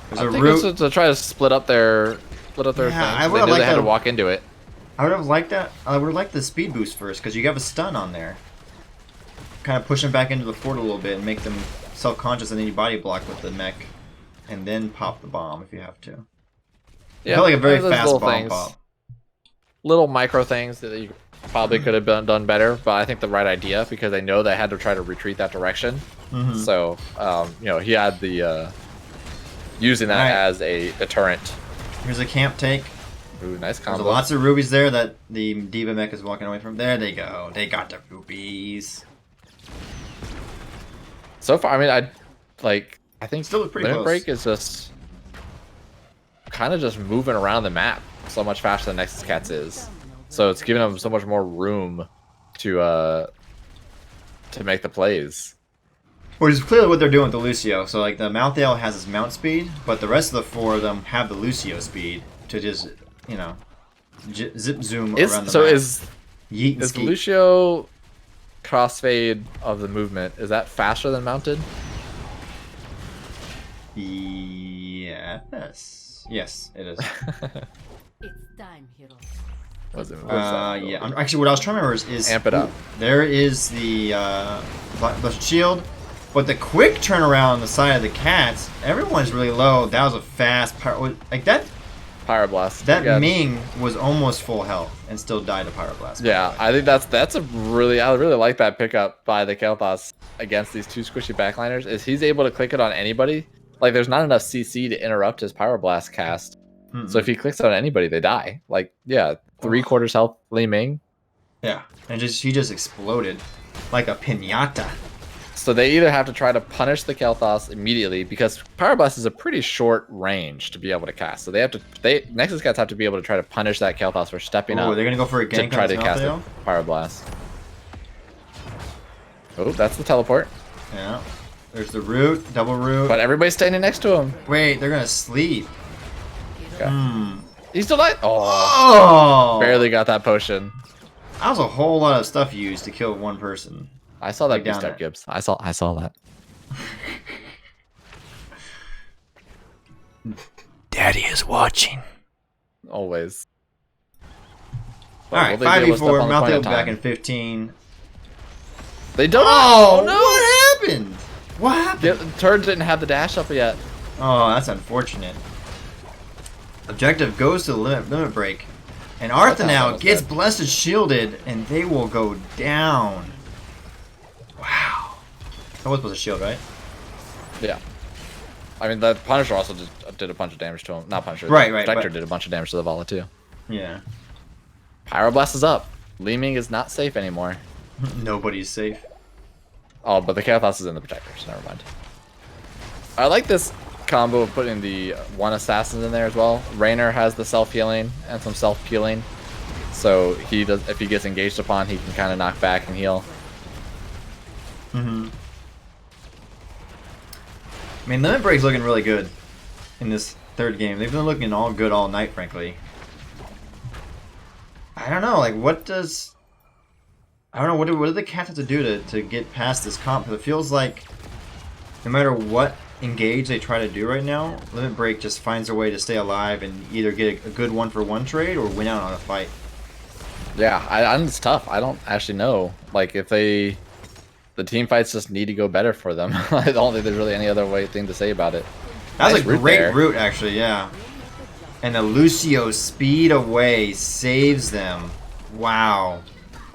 there's a route to try to split up their thing. I they knew they had to walk into it. I would have liked that. I would have liked the speed boost first, because you have a stun on there. Kind of push them back into the fort a little bit and make them self-conscious, and then you body block with the mech, and then pop the bomb if you have to. Yeah, I felt like a very fast bomb things. pop. Little micro things that you probably could have done better, but I think the right idea, because they know they had to try to retreat that direction. So, he had the using that as a deterrent. Here's a camp take. Ooh, nice combo. There's lots of rubies there that the D.Va mech is walking away from. There they go. They got the rubies. So far, I mean, I think Still pretty Limit close. Break is just kind of just moving around the map so much faster than Nexus Cats is. So it's giving them so much more room to make the plays. Which is clearly what they're doing with the Lucio. So like the Malthael has his mount speed, but the rest of the 4 of them have the Lucio speed to just, zip zoom Is around the so map. is Yeet and is skeet. Lucio crossfade of the movement, is that faster than mounted? Yes. Yes, it is. It's time, hero. What's it, Yeah. Actually, what I was trying to remember is Amp it up. There is the blessed shield, but the quick turnaround on the side of the cats. Everyone's really low. That was a fast power. Like that. Pyroblast. That again. Ming was almost full health and still died to Pyroblast. Yeah, I think that's a really, I really like that pickup by the Kael'thas against these two squishy backliners. Is he's able to click it on anybody? Like there's not enough CC to interrupt his Pyroblast cast. So if he clicks on anybody, they die. Like yeah, 3/4 health Li Ming. Yeah, and he just exploded like a pinata. So they either have to try to punish the Kael'thas immediately because Pyroblast is a pretty short range to be able to cast. So Nexus cats have to be able to try to punish that Kael'thas for stepping up. They're gonna go for a to gank try on to this cast a Malthael? Pyroblast. Oh, that's the teleport. Yeah. There's the root, double root. But everybody's standing next to him. Wait, they're gonna sleep. Okay. Hmm. He's still alive. Oh, Oh! barely got that potion. That was a whole lot of stuff used to kill one person. I saw that Like down beast up, there. Gibbs. I saw that. Daddy is watching. Always. All right, Will they be able to 5v4. step on the point Malthael of back time? in 15. They don't. Oh, no! what happened? What happened? The turret didn't have the dash up yet. Oh, that's unfortunate. Objective goes to the limit break. And Artha now almost gets dead. blessed shielded, and they will go down. Wow. That was a shield, right? Yeah. I mean, the Punisher also did a bunch of damage to him. Not Punisher. Right, the right, Protector but- did a bunch of damage to the Vala too. Yeah. Pyroblast is up. Li Ming is not safe anymore. Nobody's safe. Oh, but the Kael'thas is in the Protector, so never mind. I like this combo of putting the one assassin in there as well. Raynor has the self-healing and some self-peeling. So he does, if he gets engaged upon, he can kind of knock back and heal. Mm-hmm. I mean, limit break's looking really good in this third game. They've been looking all good all night, frankly. I don't know, like, what does... I don't know, what do the cats have to do to get past this comp? Because it feels like no matter what engage they try to do right now, limit break just finds a way to stay alive and either get a good one-for-one trade or win out on a fight. Yeah, it's tough. I don't actually know. Like, if the team fights just need to go better for them. I don't think there's really any other thing to say about it. That was Nice a root great there. route, actually, yeah. And the Lucio speed away saves them. Wow.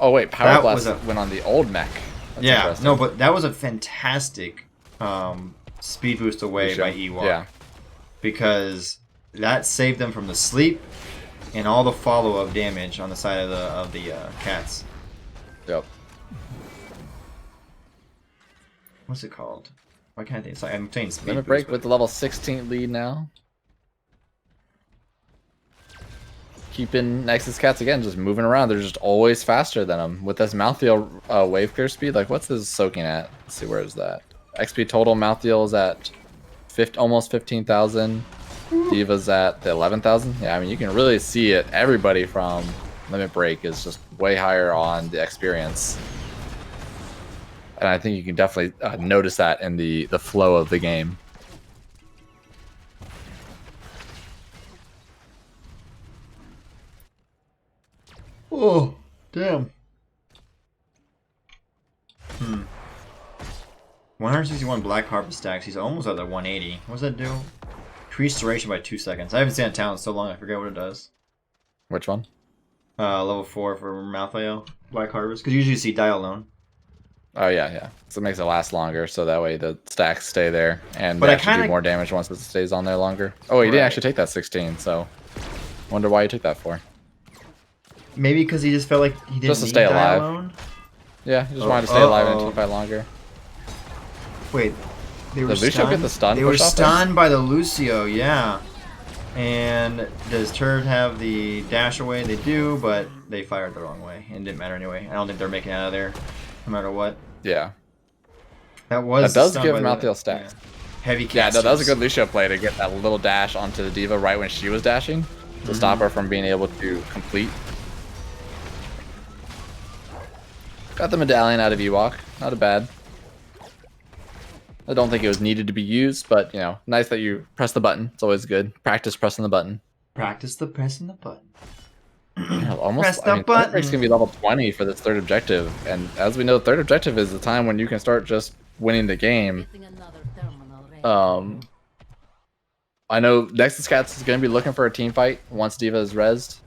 Oh wait, That was Pyroblast a- went on the old mech. That's Yeah, interesting. no, but that was a fantastic speed boost away Lucio. by Ewok. Yeah. Because that saved them from the sleep and all the follow-up damage on the side of the cats. Yep. What's it called? Why can't I think? It's like, I'm saying speed Limit boost, break but- with the level 16 lead now. Keeping Nexus cats again, just moving around. They're just always faster than them. With this Malthael wave clear speed, like what's his soaking at? Let's see, where is that? XP total Malthael is at almost 15,000. Diva's at the 11,000. Yeah, I mean you can really see it. Everybody from Limit Break is just way higher on the experience, and I think you can definitely notice that in the flow of the game. Oh, damn. 161 Black Harvest stacks. He's almost at the 180. What does that do? Increased duration by 2 seconds. I haven't seen that talent in so long, I forget what it does. Which one? Level 4 for Malthael. Black Harvest. Because usually you see die alone. Oh yeah. So it makes it last longer, so that way the stacks stay there, and But they I actually do kinda- more damage once it stays on there longer. Oh, he didn't Right. actually take that 16, so wonder why he took that for. Maybe because he just felt like he didn't Just to need stay die alive. alone? Yeah, he just wanted to stay alive and Uh-oh. keep fight longer. Wait. They were Did Lucio stunned? get the stun They were pushed off there? stunned by the Lucio, yeah. And does Turd have the dash away? They do, but they fired the wrong way. And it didn't matter anyway. I don't think they're making it out of there, no matter what. Yeah. That was That does stunned give by Malthael the- stacks. Heavy Yeah, no, that was a casters. good Lucio play to get that little dash onto the Diva right when she was dashing. to stop her from being able to complete. Got the medallion out of Ewok. Not a bad. I don't think it was needed to be used, but, you know, nice that you press the button. It's always good. Practice pressing the button. Practice the pressing the button. Yeah, almost. Press the button. It's gonna be level 20 for this third objective, and as we know, the third objective is the time when you can start just winning the game. Getting another terminal ready. I know Nexus Cats is gonna be looking for a team fight once Diva is rezzed.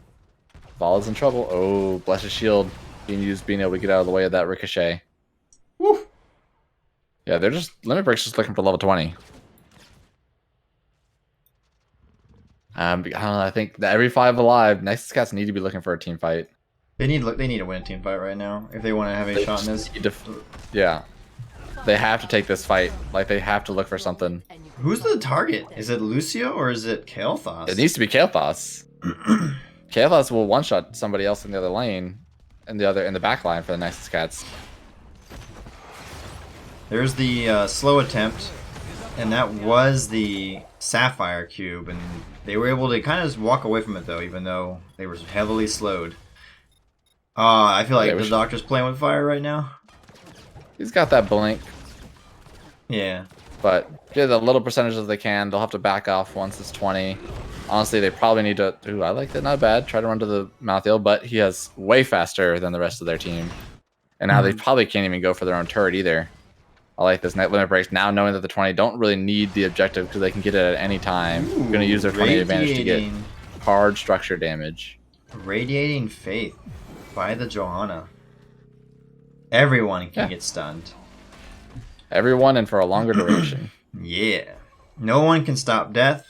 Vala's in trouble. Oh, bless his shield being used, being able to get out of the way of that ricochet. Woo. Yeah, they're just Limit Break's just looking for level 20. I don't know. I think that every 5 alive, Nexus Cats need to be looking for a team fight. They need to win a team fight right now if they want to have a shot in this. Yeah, they have to take this fight. Like they have to look for something. Who's the target? Is it Lucio or is it Kael'thas? It needs to be Kael'thas. Kael'thas will one-shot somebody else in the other lane, in the back line for the Nexus Cats. There's the slow attempt, and that was the Sapphire Cube, and they were able to kind of just walk away from it though, even though they were heavily slowed. I feel like the Doctor's playing with fire right now. He's got that blink. Yeah. But get a little percentage as they can. They'll have to back off once it's 20. Honestly, they probably need to... Ooh, I like that. Not bad. Try to run to the Malthael, but he has way faster than the rest of their team. And now they probably can't even go for their own turret either. I like this Limit Breaks. Now knowing that the 20 don't really need the objective because they can get it at any time. They're going to use their 20 advantage to get hard structure damage. Radiating Faith by the Johanna. Everyone can get stunned. Everyone and for a longer duration. Yeah. No one can stop death.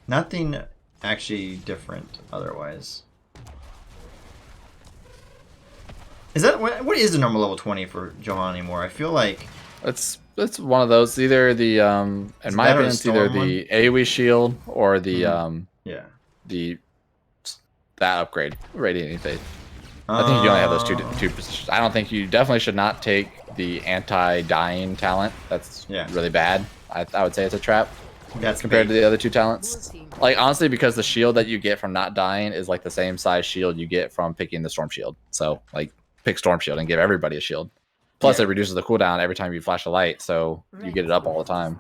Nothing actually different otherwise. Is that what is the normal level 20 for Johanna anymore? I feel like it's one of those. Either the in my opinion, it's either the AoE shield or the that upgrade, Radiating Faith. I think you only have those two positions. I don't think you definitely should not take the anti-dying talent. That's really bad. I would say it's a trap. That's compared to the other two talents. Like honestly, because the shield that you get from not dying is like the same size shield you get from picking the Storm Shield. So like pick Storm Shield and give everybody a shield. Plus it reduces the cooldown every time you flash a light, so you get it up all the time.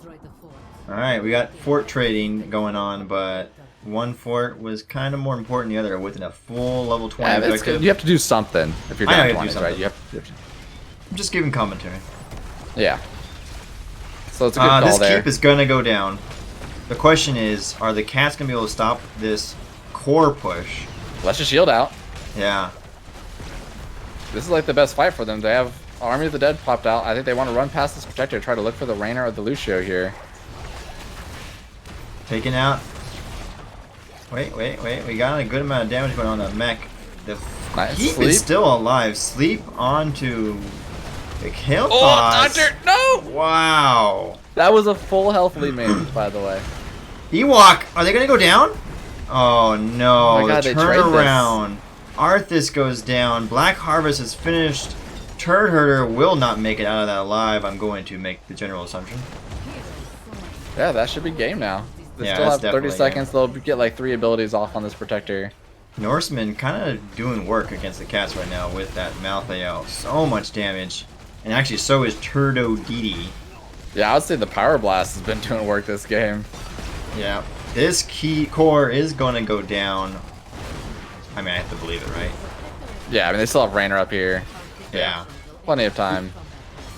Alright, we got fort trading going on, but one fort was kind of more important than the other within a full level 20 objective. You have to do something if you're down 20, right? You have to. I'm just giving commentary. Yeah. So it's a good call this there. keep is gonna go down. The question is, are the cats gonna be able to stop this core push? Let's just shield out. Yeah. This is like the best fight for them. They have Army of the Dead popped out. I think they want to run past this protector, try to look for the Rainer or the Lucio here. Taken out. Wait. We got a good amount of damage going on the mech. The keep is still alive. Sleep onto the Kael'thas. Oh, Doctor, no! Wow. That was a full health lead mage, by the way. Ewok, are they gonna go down? Oh no! Oh my God, the turnaround. Arthas goes down. Black Harvest is finished. Turd Herder will not make it out of that alive. I'm going to make the general assumption. Yeah, that should be game now. They Yeah, still have that's 30 seconds. game. They'll get like 3 abilities off on this protector. Norseman kind of doing work against the cats right now with that Malthael. So much damage. And actually, so is Turdo Didi. Yeah, I would say the Power Blast has been doing work this game. Yeah. This key core is going to go down. I mean, I have to believe it, right? Yeah, I mean, they still have Rainer up here. Yeah. Plenty of time.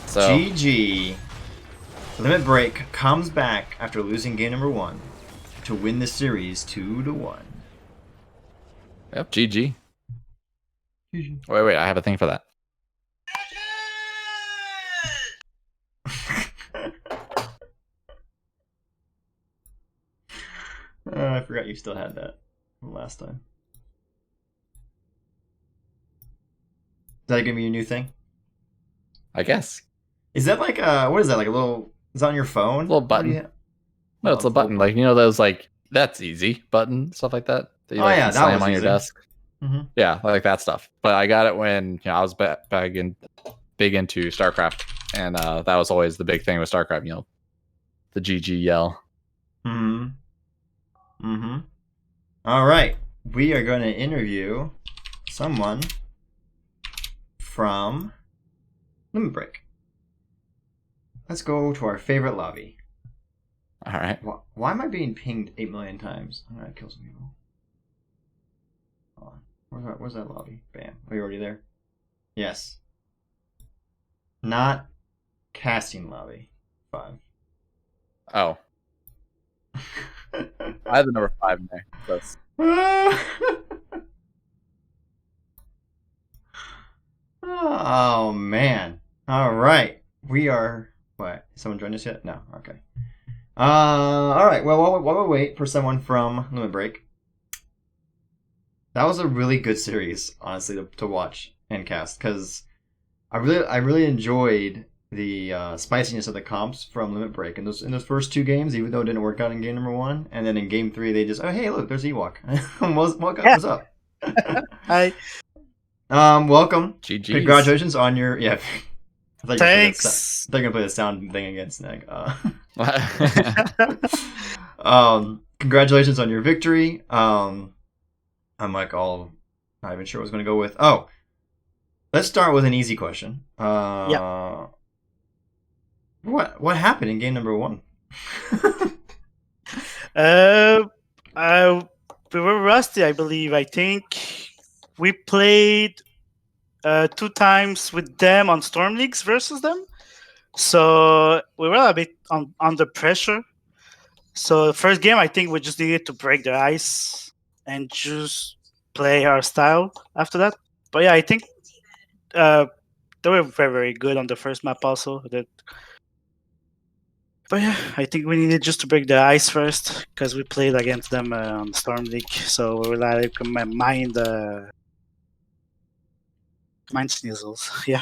So GG. Limit Break comes back after losing game number 1 to win the series 2-1. Yep, GG. Wait, I have a thing for that. I forgot you still had that from last time. Is that gonna be your new thing? I guess. Is that like what is that, like a little, is that on your phone? Little button. No, it's a button. Like, you know those like, that's easy button, stuff like that? That you Oh, like, yeah, can that slam was on your easy. desk. Mm-hmm. Yeah, like that stuff. But I got it when I was big into StarCraft, and that was always the big thing with StarCraft. The GG yell. Mm-hmm. Mm-hmm. All right. We are going to interview someone from Limit Break. Let's go to our favorite lobby. All right. Why am I being pinged 8 million times? I'm going to kill some people. Hold on. Where's that lobby? Bam. Are you already there? Yes. Not casting lobby. 5. Oh. I have the number 5 in there. That's... Oh, man. All right. We are... What? Someone joined us yet? No. Okay. All right. Well, while we wait for someone from Limit Break, that was a really good series, honestly, to watch and cast, because I really enjoyed the spiciness of the comps from Limit Break in those first 2 games, even though it didn't work out in game number 1, and then in game 3 they just, oh hey, look, there's Ewok. What's up? Hi. Welcome. GG's. Congratulations on your Thanks. They're gonna play the sound thing again, Snag. Well, Congratulations on your victory. I'm like not even sure what I was gonna go with. Oh, let's start with an easy question. What happened in game number 1? We were rusty, I believe. I think we played 2 times with them on Storm Leagues versus them. So we were a bit under pressure. So the first game, I think we just needed to break the ice and just play our style after that. But yeah, I think they were very, very good on the first map also. But yeah, I think we needed just to break the ice first because we played against them on the Storm League. So we were like mind snizzles. Yeah.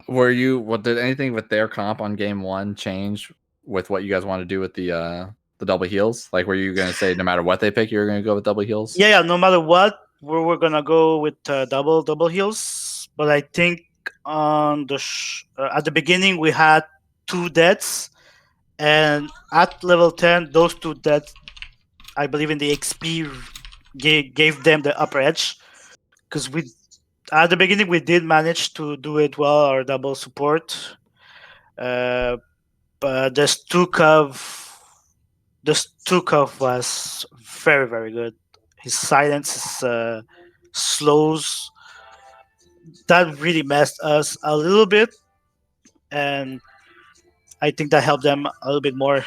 what did anything with their comp on game 1 change with what you guys want to do with the double heals? Like, were you going to say no matter what they pick, you're going to go with double heals? Yeah. No matter what, we're gonna go with double heals. But I think on the at the beginning we had 2 deaths, and at level 10, those 2 deaths, I believe in the XP gave them the upper edge, because at the beginning we did manage to do it well, our double support, but the Stukov was very, very good. His silence, his slows, that really messed us a little bit, and I think that helped them a little bit more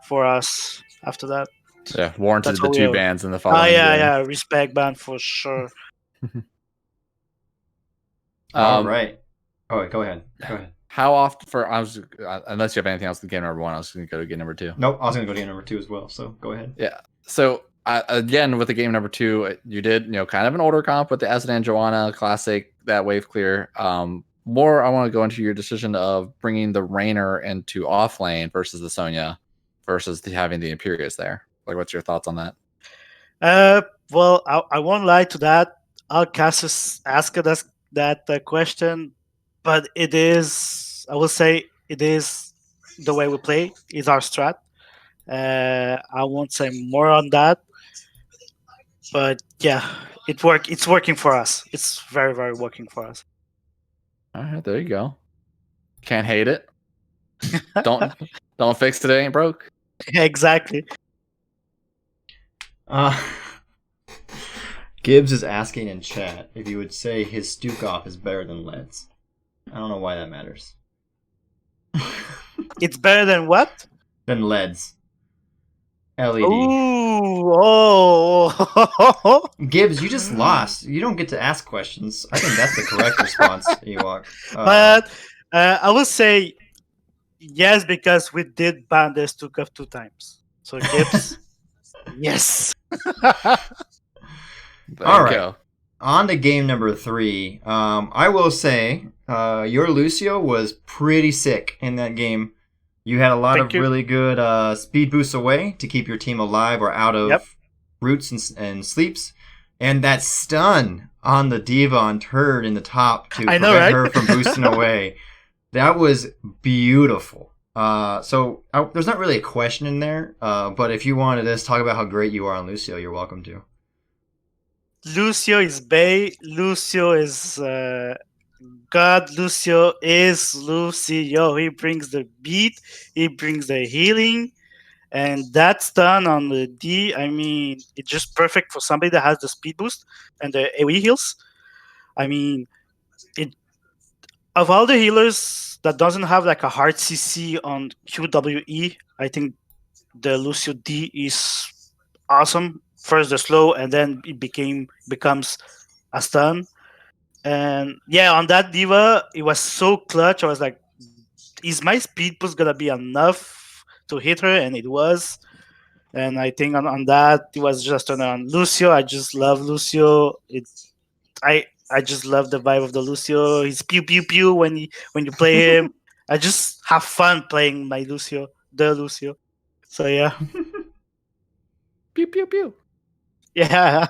for us after that. Yeah, warranted That's the what 2 we- bans in the following yeah, game. respect ban for sure. All right. Oh, wait, go ahead. How often unless you have anything else in game number 1, I was going to go to game number 2. Nope, I was gonna go to game number 2 as well. So go ahead. Yeah. So again, with the game number 2, you did kind of an older comp with the Azadan Joanna Classic, that wave clear. More, I want to go into your decision of bringing the Rainer into off lane versus the Sonya versus having the Imperius there. Like, what's your thoughts on that? Well, I won't lie to that. I'll ask us that question, but it is, I will say, it is the way we play. Is our strat. I won't say more on that, but yeah, it's working for us. It's very, very working for us. All right, there you go. Can't hate it. Don't fix it. It ain't broke. Exactly. Gibbs is asking in chat if you would say his Stukov is better than Led's. I don't know why that matters. It's better than what? Than Led's. LED. Ooh, oh. Gibbs, you just lost. You don't get to ask questions. I think that's the correct response, Ewok. But I will say yes, because we did ban the Stukov 2 times. So Gibbs, yes. There All you right. go. On to game number 3. I will say your Lucio was pretty sick in that game. You had a lot Thank of you. really good speed boosts away to keep your team alive or out of Yep. roots and sleeps. And that stun on the Diva on Turd in the top to I prevent know, right? her from boosting away. That was beautiful. There's not really a question in there, but if you wanted to talk about how great you are on Lucio, you're welcome to. Lucio is Bay. Lucio is God. Lucio is Lucio. He brings the beat. He brings the healing. And that's done on the D. I mean, it's just perfect for somebody that has the speed boost and the AoE heals. I mean, it of all the healers that doesn't have like a hard CC on QWE, I think the Lucio D is awesome. First the slow, and then it becomes a stun. And yeah, on that diva, it was so clutch. I was like, is my speed boost gonna be enough to hit her? And it was. And I think on that it was just on Lucio. I just love Lucio. I just love the vibe of the Lucio. He's pew pew pew when you play him. I just have fun playing my Lucio, the Lucio. So yeah. Pew pew pew. Yeah.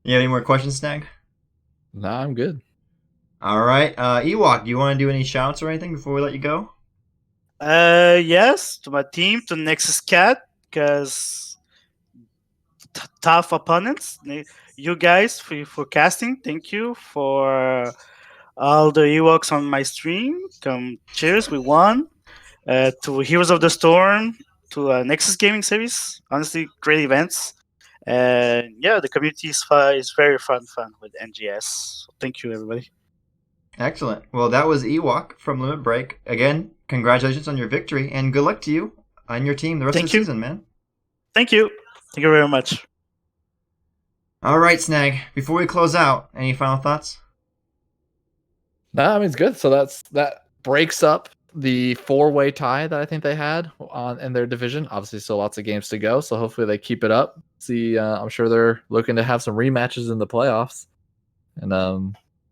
You have any more questions, Snag? Nah, I'm good. All right. Ewok, do you want to do any shouts or anything before we let you go? Yes, to my team, to Nexus Cat, because tough opponents. You guys for casting. Thank you for all the Ewoks on my stream. Cheers, we won. To Heroes of the Storm, to Nexus Gaming Series. Honestly, great events. And yeah, the community is very fun with NGS. So thank you, everybody. Excellent. Well, that was Ewok from Limit Break. Again, congratulations on your victory, and good luck to you and your team the rest of the season, man. Thank you. Thank you very much. All right, Snag. Before we close out, any final thoughts? Nah, I mean, it's good. So that breaks up the 4-way tie that I think they had in their division. Obviously, still lots of games to go, so hopefully they keep it up. See, I'm sure they're looking to have some rematches in the playoffs, and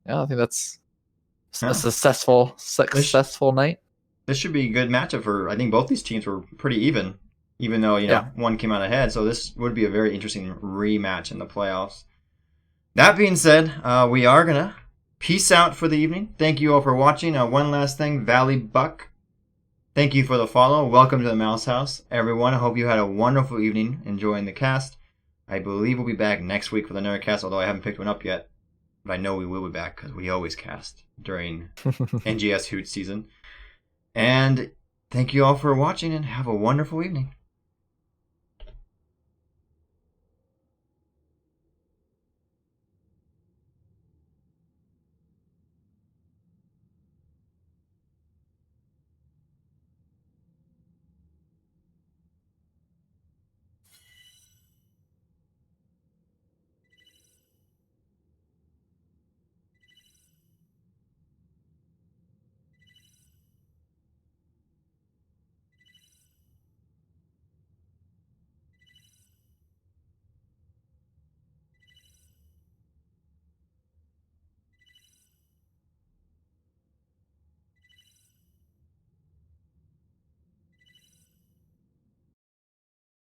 yeah, I think that's a successful night. This should be a good matchup for. I think both these teams were pretty even though one came out ahead. So this would be a very interesting rematch in the playoffs. That being said, we are gonna peace out for the evening. Thank you all for watching. One last thing, Valley Buck. Thank you for the follow. Welcome to the Mouse House, everyone. I hope you had a wonderful evening enjoying the cast. I believe we'll be back next week for the Nerd Cast, although I haven't picked one up yet. But I know we will be back because we always cast during NGS Hoot season. And thank you all for watching and have a wonderful evening.